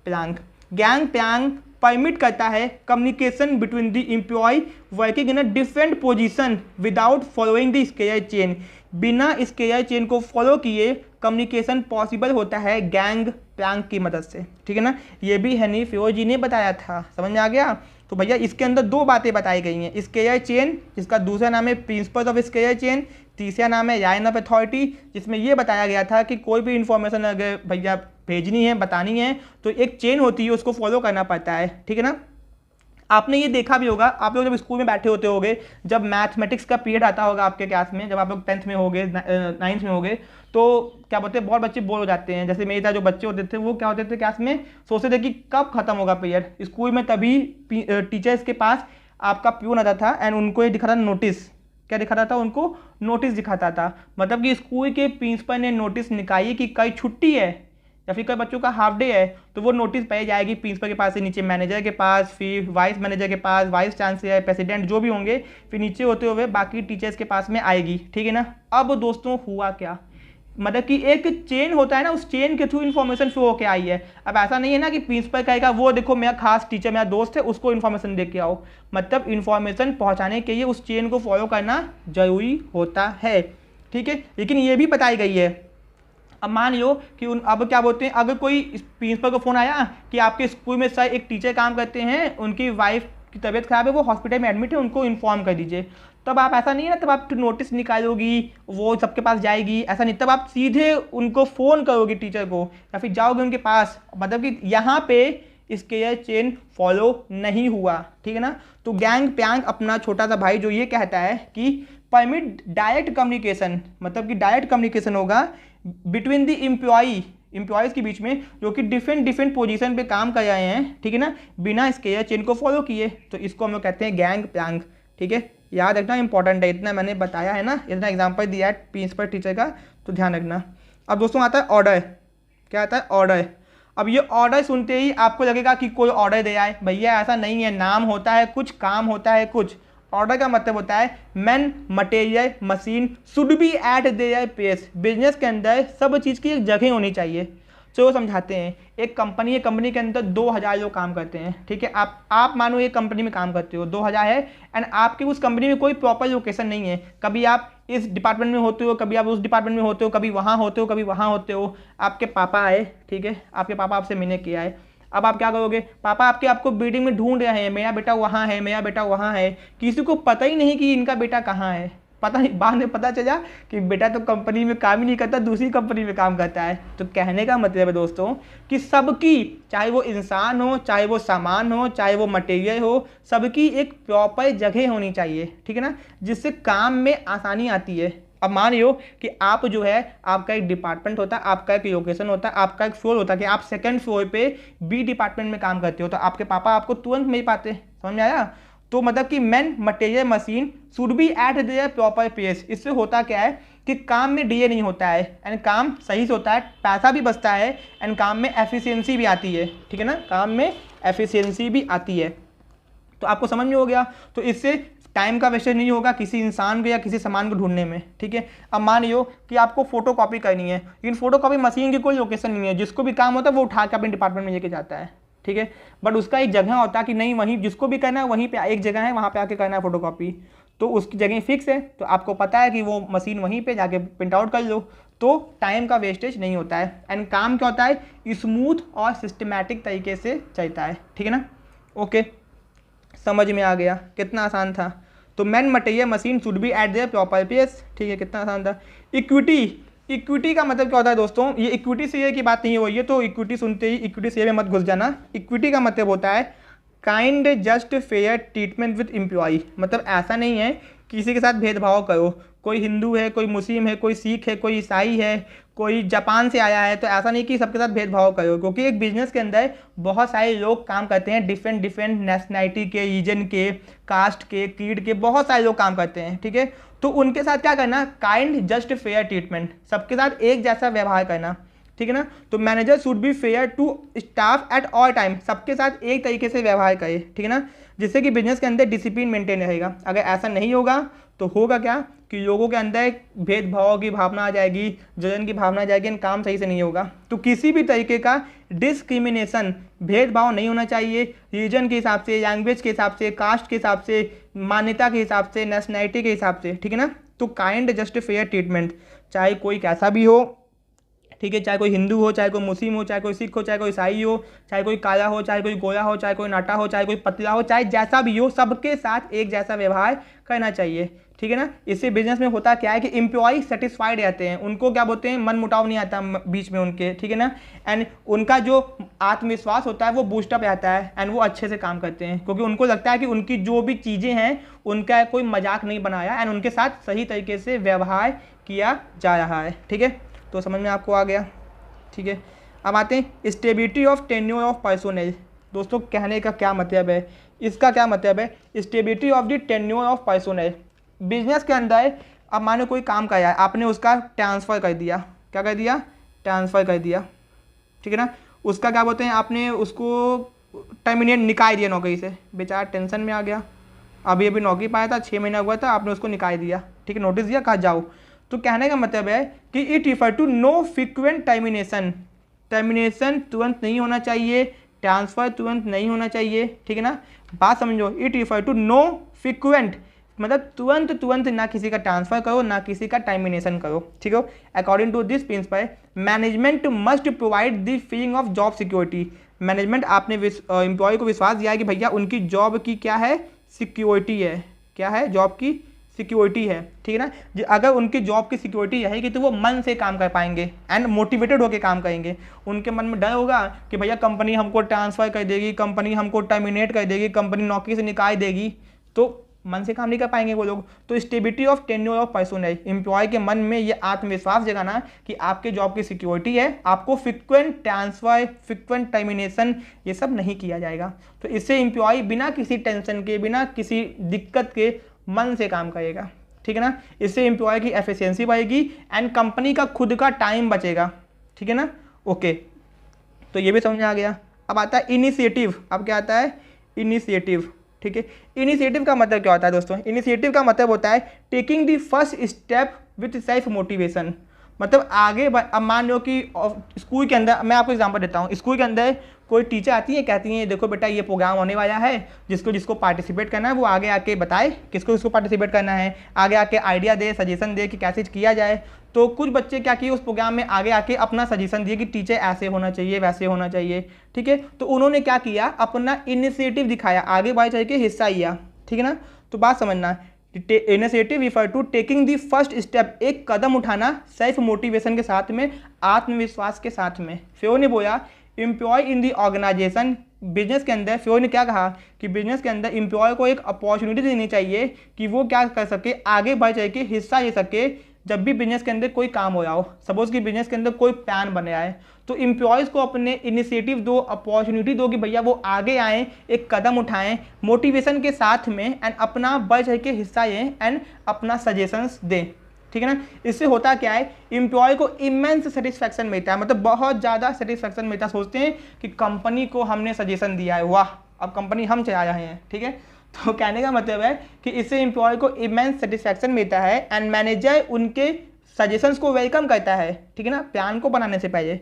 plank. Gang plank permit करता है communication between the employee working in a different position without following the scalar chain. बिना स्केयर चेन को फॉलो किए कम्युनिकेशन पॉसिबल होता है गैंग प्लैंक की मदद से। ठीक है ना, ये भी हेनरी फियो जी ने बताया था, समझ में आ गया। तो भैया इसके अंदर दो बातें बताई गई हैं, स्केयर चेन जिसका दूसरा नाम है प्रिंसिपल्स ऑफ स्केयर चेन, तीसरा नाम है लाइन ऑफ अथॉरिटी, जिसमें ये बताया गया था कि कोई भी इंफॉर्मेशन अगर भैया भेजनी है, बतानी है, तो एक चेन होती है उसको फॉलो करना पड़ता है। ठीक है ना, आपने ये देखा भी होगा, आप लोग जब स्कूल में बैठे होते होगे, जब मैथमेटिक्स का पीरियड आता होगा आपके क्लास में, जब आप लोग 10th में होगे, 9th में होगे, तो क्या बोलते हैं बहुत बच्चे बोर हो जाते हैं। जैसे मेरे तरह जो बच्चे होते थे वो क्या होते थे क्लास में, सोचते थे कि कब खत्म होगा पीरियड। स्कूल में तभी टीचर्स के पास आपका प्यून आता था एंड उनको ये दिखाता नोटिस, क्या दिखाता था उनको, नोटिस दिखाता था। मतलब कि स्कूल के प्रिंसिपल ने नोटिस निकाली कि कल छुट्टी है या फिर कई बच्चों का हाफ डे है, तो वो नोटिस पहले जाएगी प्रिंसिपल के पास से नीचे मैनेजर के पास, फिर वाइस मैनेजर के पास, वाइस चांसलर, प्रेसिडेंट जो भी होंगे, फिर नीचे होते हुए बाकी टीचर्स के पास में आएगी। ठीक है ना, अब दोस्तों हुआ क्या, मतलब कि एक चेन होता है ना, उस चेन के थ्रू इन्फॉर्मेशन फ्लो होकर आई है। अब ऐसा नहीं है ना कि प्रिंसिपल कहेगा वो देखो मेरा खास टीचर मेरा दोस्त है उसको इन्फॉर्मेशन दे के आओ, मतलब इन्फॉर्मेशन पहुंचाने के लिए उस चेन को फॉलो करना जरूरी होता है। ठीक है, लेकिन ये भी बताई गई है अब मान लो कि अब क्या बोलते हैं, अगर कोई प्रिंसिपल को फ़ोन आया कि आपके स्कूल में सर एक टीचर काम करते हैं, उनकी वाइफ की तबीयत खराब है, वो हॉस्पिटल में एडमिट है, उनको इन्फॉर्म कर दीजिए। तब आप ऐसा नहीं है ना, तब आप नोटिस निकालोगी, वो सबके पास जाएगी, ऐसा नहीं, तब आप सीधे उनको फ़ोन करोगे टीचर को, या फिर जाओगे उनके पास। मतलब कि यहाँ पे स्केयर चेन फॉलो नहीं हुआ, ठीक है ना। तो गैंग प्यांग अपना छोटा सा भाई जो ये कहता है कि परमिट डायरेक्ट कम्युनिकेशन, मतलब कि डायरेक्ट कम्युनिकेशन होगा बिटवीन द एम्प्लॉयज़ के बीच में, जो कि डिफरेंट पोजीशन पे काम कर रहे हैं, ठीक है ना, बिना स्केयर चेन को फॉलो किए। तो इसको हम लोग कहते हैं गैंग प्यांग, ठीक है। याद रखना इंपॉर्टेंट है, इतना मैंने बताया है ना, इतना एग्जाम्पल दिया है प्रिंसिपल टीचर का, तो ध्यान रखना। अब दोस्तों आता है ऑर्डर। क्या आता है? ऑर्डर। अब ये ऑर्डर सुनते ही आपको लगेगा कि कोई ऑर्डर दे आए, भैया ऐसा नहीं है, नाम होता है कुछ, काम होता है कुछ। ऑर्डर का मतलब होता है man material machine should be eight their place. Business के अंदर सब चीज़ की एक जगह होनी चाहिए। चलो समझाते हैं। एक कंपनी है, कंपनी के अंदर 2000 लोग काम करते हैं, ठीक है। आप मानो एक कंपनी में काम करते हो, 2000 है, एंड आपकी उस कंपनी में कोई प्रॉपर लोकेशन नहीं है। कभी आप इस डिपार्टमेंट में होते हो, कभी आप उस डिपार्टमेंट में होते हो, कभी वहाँ होते हो, कभी वहाँ होते हो। आपके पापा आए, ठीक है, आपके पापा आपसे मिलने के आए। अब आप क्या करोगे? पापा आपको बिल्डिंग में ढूंढ रहे हैं, मेरा बेटा वहाँ है, मेरा बेटा वहाँ है। किसी को पता ही नहीं कि इनका बेटा कहाँ है। पता नहीं, बाद में पता चला कि बेटा तो कंपनी में काम ही नहीं करता, दूसरी कंपनी में काम करता है। तो कहने का मतलब है दोस्तों कि सबकी, चाहे वो इंसान हो, चाहे वो सामान हो, चाहे वो मटेरियल हो, सबकी एक प्रॉपर जगह होनी चाहिए, ठीक है ना, जिससे काम में आसानी आती है। अब मान लो कि आप जो है, आपका एक डिपार्टमेंट होता है, आपका एक लोकेशन होता है, आपका एक फ्लोर होता है कि आप सेकंड फ्लोर पे बी डिपार्टमेंट में काम करते हो, तो आपके पापा आपको तुरंत मिल पाते। समझ में आया? तो मतलब कि man material machine should be eight there proper place. इससे होता क्या है कि काम में डिले नहीं होता है, एंड काम सही से होता है, पैसा भी बचता है, एंड काम में एफिशिएंसी भी आती है, ठीक है ना, काम में एफिशिएंसी भी आती है। तो आपको समझ में हो गया। तो इससे टाइम का वेस्टेज नहीं होगा किसी इंसान को या किसी सामान को ढूंढने में, ठीक है। अब मान लो कि आपको फोटो कॉपी करनी है, लेकिन फोटो कॉपी मशीन की कोई लोकेशन नहीं है, जिसको भी काम होता है वो उठा के अपने डिपार्टमेंट में लेके जाता है, ठीक है। बट उसका एक जगह होता है कि नहीं, वहीं जिसको भी करना है वहीं पे एक जगह है, वहाँ पे आके करना है फोटो कॉपी, तो उसकी जगह फिक्स है, तो आपको पता है कि वो मशीन वहीं पे जाके प्रिंट आउट कर लो, तो टाइम का वेस्टेज नहीं होता है, एंड काम क्या होता है, स्मूथ और सिस्टमैटिक तरीके से चलता है, ठीक है ना। ओके, समझ में आ गया, कितना आसान था। तो man material machine should be eight there proper place, ठीक है, कितना आसान था। इक्विटी का मतलब क्या होता है दोस्तों? ये इक्विटी शेयर की बात नहीं हो रही है, तो इक्विटी सुनते ही इक्विटी शेयर में मत घुस जाना। इक्विटी का मतलब होता है kind just fair treatment with employee. मतलब ऐसा नहीं है किसी के साथ भेदभाव करो, कोई हिंदू है, कोई मुस्लिम है, कोई सिख है, कोई ईसाई है, कोई जापान से आया है, तो ऐसा नहीं कि सबके साथ भेदभाव करो, क्योंकि एक बिजनेस के अंदर बहुत सारे लोग काम करते हैं, डिफरेंट नेशनैलिटी के, रीजन के, कास्ट के, क्रीड के, बहुत सारे लोग काम करते हैं, ठीक है। तो उनके साथ क्या करना? काइंड जस्ट फेयर ट्रीटमेंट, सबके साथ एक जैसा व्यवहार करना, ठीक है ना। तो manager should be fair to staff at all time, सबके साथ एक तरीके से व्यवहार करे, ठीक है ना, जिससे कि बिजनेस के अंदर डिसिप्लिन मेंटेन रहेगा। अगर ऐसा नहीं होगा तो होगा क्या कि लोगों के अंदर भेदभाव की भावना आ जाएगी, जलन की भावना आ जाएगी, एंड काम सही से नहीं होगा। तो किसी भी तरीके का डिस्क्रिमिनेशन, भेदभाव नहीं होना चाहिए, रीजन के हिसाब से, लैंग्वेज के हिसाब से, कास्ट के हिसाब से, मान्यता के हिसाब से, नेशनैलिटी के हिसाब से, ठीक है ना। तो काइंड जस्ट फेयर ट्रीटमेंट, चाहे कोई कैसा भी हो, ठीक है, चाहे कोई हिंदू हो, चाहे कोई मुस्लिम हो, चाहे कोई सिख हो, चाहे कोई ईसाई हो, चाहे कोई काला हो, चाहे कोई गोरा हो, चाहे कोई नाटा हो, चाहे कोई पतला हो, चाहे जैसा भी हो, सबके साथ एक जैसा व्यवहार करना चाहिए, ठीक है ना। इससे बिजनेस में होता क्या है कि एम्प्लॉय सेटिस्फाइड रहते हैं, उनको क्या बोलते हैं, मन मुटाव नहीं आता बीच में उनके, ठीक है ना, एंड उनका जो आत्मविश्वास होता है वो बूस्टअप रहता है, एंड वो अच्छे से काम करते हैं, क्योंकि उनको लगता है कि उनकी जो भी चीज़ें हैं उनका कोई मजाक नहीं बनाया, एंड उनके साथ सही तरीके से व्यवहार किया जा रहा है, ठीक है। तो समझ में आपको आ गया, ठीक है। अब आते हैं stability of tenure of personnel. दोस्तों कहने का क्या मतलब है, इसका क्या मतलब है, stability of the tenure of personnel. Business के अंदर अब मानो कोई काम कराया है, आपने उसका ट्रांसफ़र कर दिया, क्या कर दिया, ट्रांसफ़र कर दिया, ठीक है ना। उसका क्या बोलते हैं, आपने उसको टर्मिनेट, निकाल दिया नौकरी से, बेचारा टेंशन में आ गया, अभी नौकरी पाया था, 6 महीना हुआ था, आपने उसको निकाल दिया, ठीक है, नोटिस दिया, कहा जाओ। तो कहने का मतलब है कि it refer to no frequent termination, termination तुरंत नहीं होना चाहिए, ट्रांसफ़र तुरंत नहीं होना चाहिए, ठीक है ना। बात समझो, it refer to no frequent मतलब तुरंत तुरंत ना किसी का ट्रांसफर करो ना किसी का टर्मिनेशन करो, ठीक है। According to this principle management must provide the feeling of job security. Management आपने एम्प्लॉय को विश्वास दिया है कि भैया उनकी जॉब की क्या है, सिक्योरिटी है। क्या है? जॉब की सिक्योरिटी है, ठीक है ना। अगर उनकी जॉब की सिक्योरिटी रहेगी तो वो मन से काम कर पाएंगे एंड मोटिवेटेड होकर काम करेंगे। उनके मन में डर होगा कि भैया कंपनी हमको ट्रांसफ़र कर देगी, कंपनी हमको टर्मिनेट कर देगी, कंपनी नौकरी से निकाल देगी, तो मन से काम नहीं कर पाएंगे वो लोग। तो stability of tenure of personal, employee के मन में ये आत्मविश्वास जगाना कि आपके जॉब की सिक्योरिटी है, आपको फ्रिक्वेंट ट्रांसफर, फ्रिक्वेंट टर्मिनेशन ये सब नहीं किया जाएगा। तो इससे एम्प्लॉय बिना किसी टेंशन के, बिना किसी दिक्कत के मन से काम करेगा, ठीक है ना। इससे एम्प्लॉय की एफिशिएंसी बढ़ेगी एंड कंपनी का खुद का टाइम बचेगा, ठीक है ना। ओके, तो ये भी समझ में आ गया। अब आता है इनिशिएटिव। अब क्या आता है? इनिशिएटिव, ठीक है। इनिशिएटिव का मतलब क्या होता है दोस्तों? इनिशिएटिव का मतलब होता है taking the first step with self motivation. मतलब आगे अब मान लो कि स्कूल के अंदर, मैं आपको एग्जांपल देता हूँ, स्कूल के अंदर कोई टीचर आती है, कहती है देखो बेटा ये प्रोग्राम होने वाला है, जिसको जिसको पार्टिसिपेट करना है वो आगे आके बताए किसको किसको पार्टिसिपेट करना है, आगे आके आइडिया दे, सजेशन दे कि कैसे किया जाए। तो कुछ बच्चे क्या किए उस प्रोग्राम में आगे आके अपना सजेशन दिए कि टीचर ऐसे होना चाहिए, वैसे होना चाहिए, ठीक है। तो उन्होंने क्या किया, अपना इनिशिएटिव दिखाया, आगे बढ़ चल के हिस्सा लिया, ठीक है ना। तो बात समझना, initiative refer to taking the first step, एक कदम उठाना सेल्फ मोटिवेशन के साथ में, आत्मविश्वास के साथ में। फिर ने बोला employee in the organisation, business के अंदर फिर ने क्या कहा कि बिजनेस के अंदर एम्प्लॉय को एक अपॉर्चुनिटी देनी चाहिए कि वो क्या कर सके, आगे बढ़ चल के हिस्सा ले सके जब भी बिजनेस के अंदर कोई काम हो रहा हो। सपोज कि बिजनेस के अंदर कोई प्लान बन रहा है तो एम्प्लॉयज़ को अपने इनिशिएटिव दो, अपॉर्चुनिटी दो कि भैया वो आगे आएँ, एक कदम उठाएं मोटिवेशन के साथ में एंड अपना बढ़ चढ़ के हिस्सा लें एंड अपना सजेशंस दें, ठीक है ना। इससे होता क्या है, एम्प्लॉय को इमेंस सेटिस्फैक्शन मिलता है, मतलब बहुत ज़्यादा सेटिस्फैक्शन मिलता है। सोचते हैं कि कंपनी को हमने सजेशन दिया है, वाह अब कंपनी हम चला रहे हैं, ठीक है। तो कहने का मतलब है कि इससे एम्प्लॉय को इमेंस सेटिस्फैक्शन मिलता है एंड मैनेजर उनके सजेशंस को वेलकम करता है, ठीक है ना, प्लान को बनाने से पहले।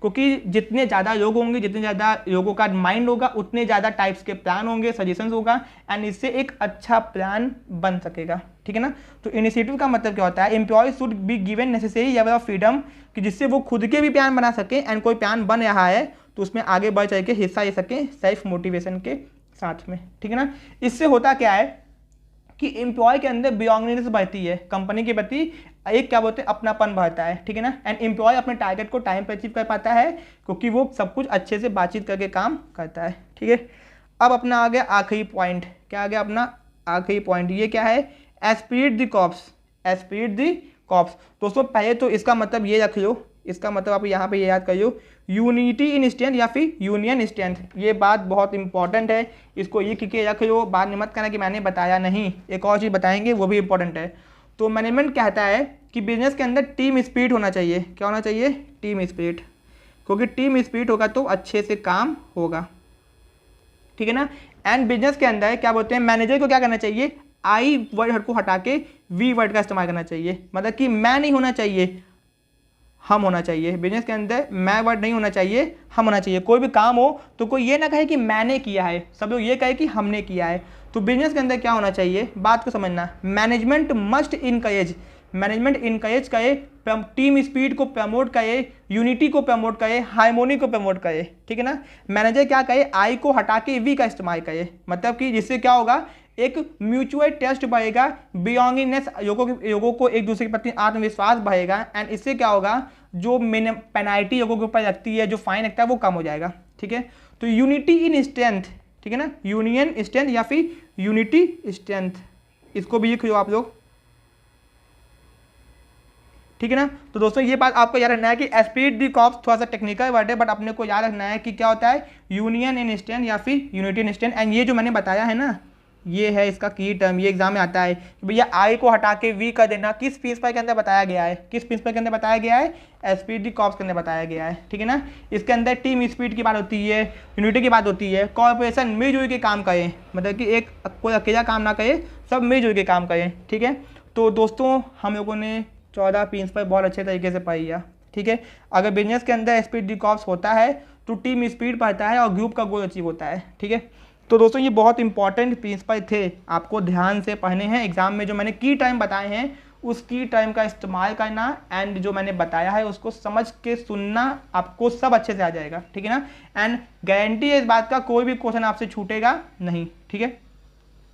क्योंकि जितने ज़्यादा लोग होंगे, जितने ज़्यादा लोगों का माइंड होगा, उतने ज़्यादा टाइप्स के प्लान होंगे, सजेशंस होगा एंड इससे एक अच्छा प्लान बन सकेगा, ठीक है ना। तो इनिशिएटिव का मतलब क्या होता है, employ should be given necessary level of freedom, कि जिससे वो खुद के भी प्लान बना सके एंड कोई प्लान बन रहा है तो उसमें आगे बढ़ चल के हिस्सा ले सके सेल्फ मोटिवेशन के साथ में, ठीक है ना। इससे होता क्या है कि एम्प्लॉय के अंदर बिलोंगिंगनेस बढ़ती है, कंपनी के प्रति एक क्या बोलते हैं अपनापन बढ़ता है, ठीक है ना। एंड एम्प्लॉय अपने टारगेट को टाइम पर अचीव कर पाता है क्योंकि वो सब कुछ अच्छे से बातचीत करके काम करता है, ठीक है। अब अपना आ गया आखिरी पॉइंट, क्या आ गया अपना आखिरी पॉइंट, ये क्या है, Spirit the corps, Spirit the corps. दोस्तों पहले तो इसका मतलब ये रख लो, इसका मतलब आप यहाँ पे ये याद करियो, यूनिटी इन स्ट्रेंथ या फिर यूनियन स्ट्रेंथ, ये बात बहुत इंपॉर्टेंट है, इसको ये क्योंकि रख लो, बाद में मत करना कि मैंने बताया नहीं, एक और चीज़ बताएंगे वो भी इंपॉर्टेंट है। तो मैनेजमेंट कहता है कि बिजनेस के अंदर टीम स्पिरिट होना चाहिए, क्या होना चाहिए, टीम स्पिरिट, क्योंकि टीम स्पिरिट होगा तो अच्छे से काम होगा, ठीक है ना। एंड बिजनेस के अंदर क्या बोलते हैं, मैनेजर को क्या करना चाहिए, आई वर्ड को हटा के वी वर्ड का इस्तेमाल करना चाहिए, मतलब कि मैं नहीं होना चाहिए, हम होना चाहिए। बिजनेस के अंदर मैं वर्ड नहीं होना चाहिए, हम होना चाहिए। कोई भी काम हो तो कोई ये ना कहे कि मैंने किया है, सब लोग ये कहे कि हमने किया है। तो बिजनेस के अंदर क्या होना चाहिए, बात को समझना, management must encourage, management encourage करे, टीम स्पिरिट को प्रमोट करे, यूनिटी को प्रमोट करे, हार्मोनी को प्रमोट करे, ठीक है ना। मैनेजर क्या करे, आई को हटा के वी का इस्तेमाल करे, मतलब कि जिससे क्या होगा, एक म्यूचुअल ट्रस्ट बढ़ेगा, बिलोंगिंगनेस, लोगों को एक दूसरे के प्रति आत्मविश्वास बढ़ेगा एंड इससे क्या होगा, जो पेनाल्टी लोगों के ऊपर लगती है, जो फाइन लगता है वो कम हो जाएगा, ठीक है। तो यूनिटी इन स्ट्रेंथ, ठीक है ना, यूनियन स्ट्रेंथ या फिर यूनिटी स्ट्रेंथ, इसको भी लिख लो आप लोग, ठीक है ना। तो दोस्तों ये बात आपको याद रखना है कि एस्पिरिट द कॉर्प्स थोड़ा सा टेक्निकल वर्ड है, बट अपने को याद रखना है कि क्या होता है, यूनियन इन स्ट्रेंथ या फिर यूनिटी इन स्ट्रेंथ। एंड ये जो मैंने बताया है ना, ये है इसका की टर्म, ये एग्जाम में आता है कि भैया आई को हटा के वी कर देना, किस प्रिंसिपल के अंदर बताया गया है, किस प्रिंसिपल के अंदर बताया गया है, एस्पिरिट द कॉर्प्स के अंदर बताया गया है, ठीक है ना। इसके अंदर टीम स्पिरिट की बात होती है, यूनिटी की बात होती है, कॉर्पोरेशन मिलजुल के काम करें, मतलब कि एक कोई अकेला काम ना करे, सब मिलजुल के काम करें, ठीक है। तो दोस्तों हम लोगों ने 14 प्रिंसिपल बहुत अच्छे तरीके से पाई है, ठीक है। अगर बिजनेस के अंदर एस्पिरिट द कॉर्प्स होता है तो टीम स्पिरिट बढ़ता है और ग्रुप का गोल अचीव होता है, ठीक है। तो दोस्तों ये बहुत इंपॉर्टेंट प्रिंसिपल थे, आपको ध्यान से पढ़ने हैं। एग्जाम में जो मैंने की टाइम बताए हैं उस की टाइम का इस्तेमाल करना, एंड जो मैंने बताया है उसको समझ के सुनना, आपको सब अच्छे से आ जाएगा, ठीक है ना। एंड गारंटी है इस बात का, कोई भी क्वेश्चन आपसे छूटेगा नहीं, ठीक है।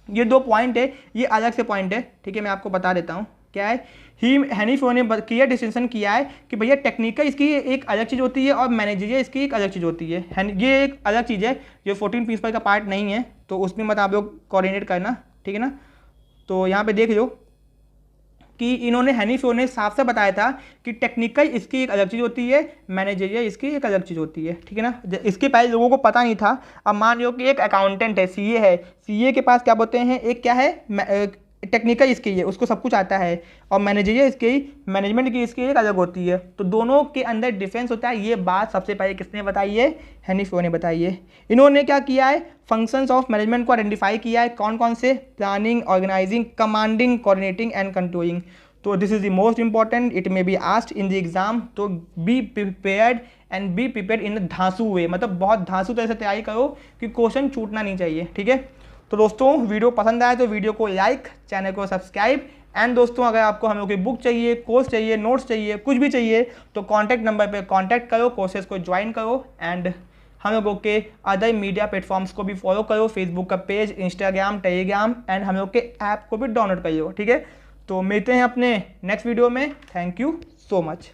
ये 2 पॉइंट है, ये अलग से पॉइंट है, ठीक है। मैं आपको बता देता हूँ क्या है। हैनी फियो ने क्लियर डिस्टिंक्शन किया है कि भैया टेक्निकल इसकी एक अलग चीज़ होती है और मैनेजरियल इसकी एक अलग चीज़ होती है। ये एक अलग चीज़ है जो 14 प्रिंसिपल का पार्ट नहीं है, तो उसमें मत आप लोग कोऑर्डिनेट करना, ठीक है ना। तो यहाँ पे देख लो कि इन्होंने हैनी फियो ने साफ साफ बताया था कि टेक्निकल इसकी एक अलग चीज़ होती है, मैनेजरियल इसकी एक अलग चीज़ होती है, ठीक है ना। इसके पहले लोगों को पता नहीं था। अब मान लो कि एक अकाउंटेंट है, सीए है, सीए के पास क्या बोलते हैं, एक क्या है टेक्निकल इसकी है, उसको सब कुछ आता है, और मैनेजरियल इसकी मैनेजमेंट की इसकी एक अलग होती है। तो दोनों के अंदर डिफरेंस होता है। ये बात सबसे पहले किसने बताई है, हैनी फियो ने बताई है। इन्होंने क्या किया है, फंक्शंस ऑफ मैनेजमेंट को आइडेंटिफाई किया है, कौन कौन से, planning, organizing, commanding, coordinating and controlling. तो this is the most important, it may be asked in the exam. तो be prepared and be prepared in धांसू वे, मतलब बहुत धांसू तरह से तैयारी करो कि क्वेश्चन छूटना नहीं चाहिए, ठीक है। तो दोस्तों वीडियो पसंद आए तो वीडियो को लाइक, चैनल को सब्सक्राइब, एंड दोस्तों अगर आपको हम लोग की बुक चाहिए, कोर्स चाहिए, नोट्स चाहिए, कुछ भी चाहिए तो कॉन्टैक्ट नंबर पे कॉन्टैक्ट करो, कोर्सेज को ज्वाइन करो, एंड हम लोगों के अदर मीडिया प्लेटफॉर्म्स को भी फॉलो करो, फेसबुक का पेज, इंस्टाग्राम, टेलीग्राम, एंड हम लोग के ऐप को भी डाउनलोड कर लो, ठीक है। तो मिलते हैं अपने नेक्स्ट वीडियो में। Thank you so much.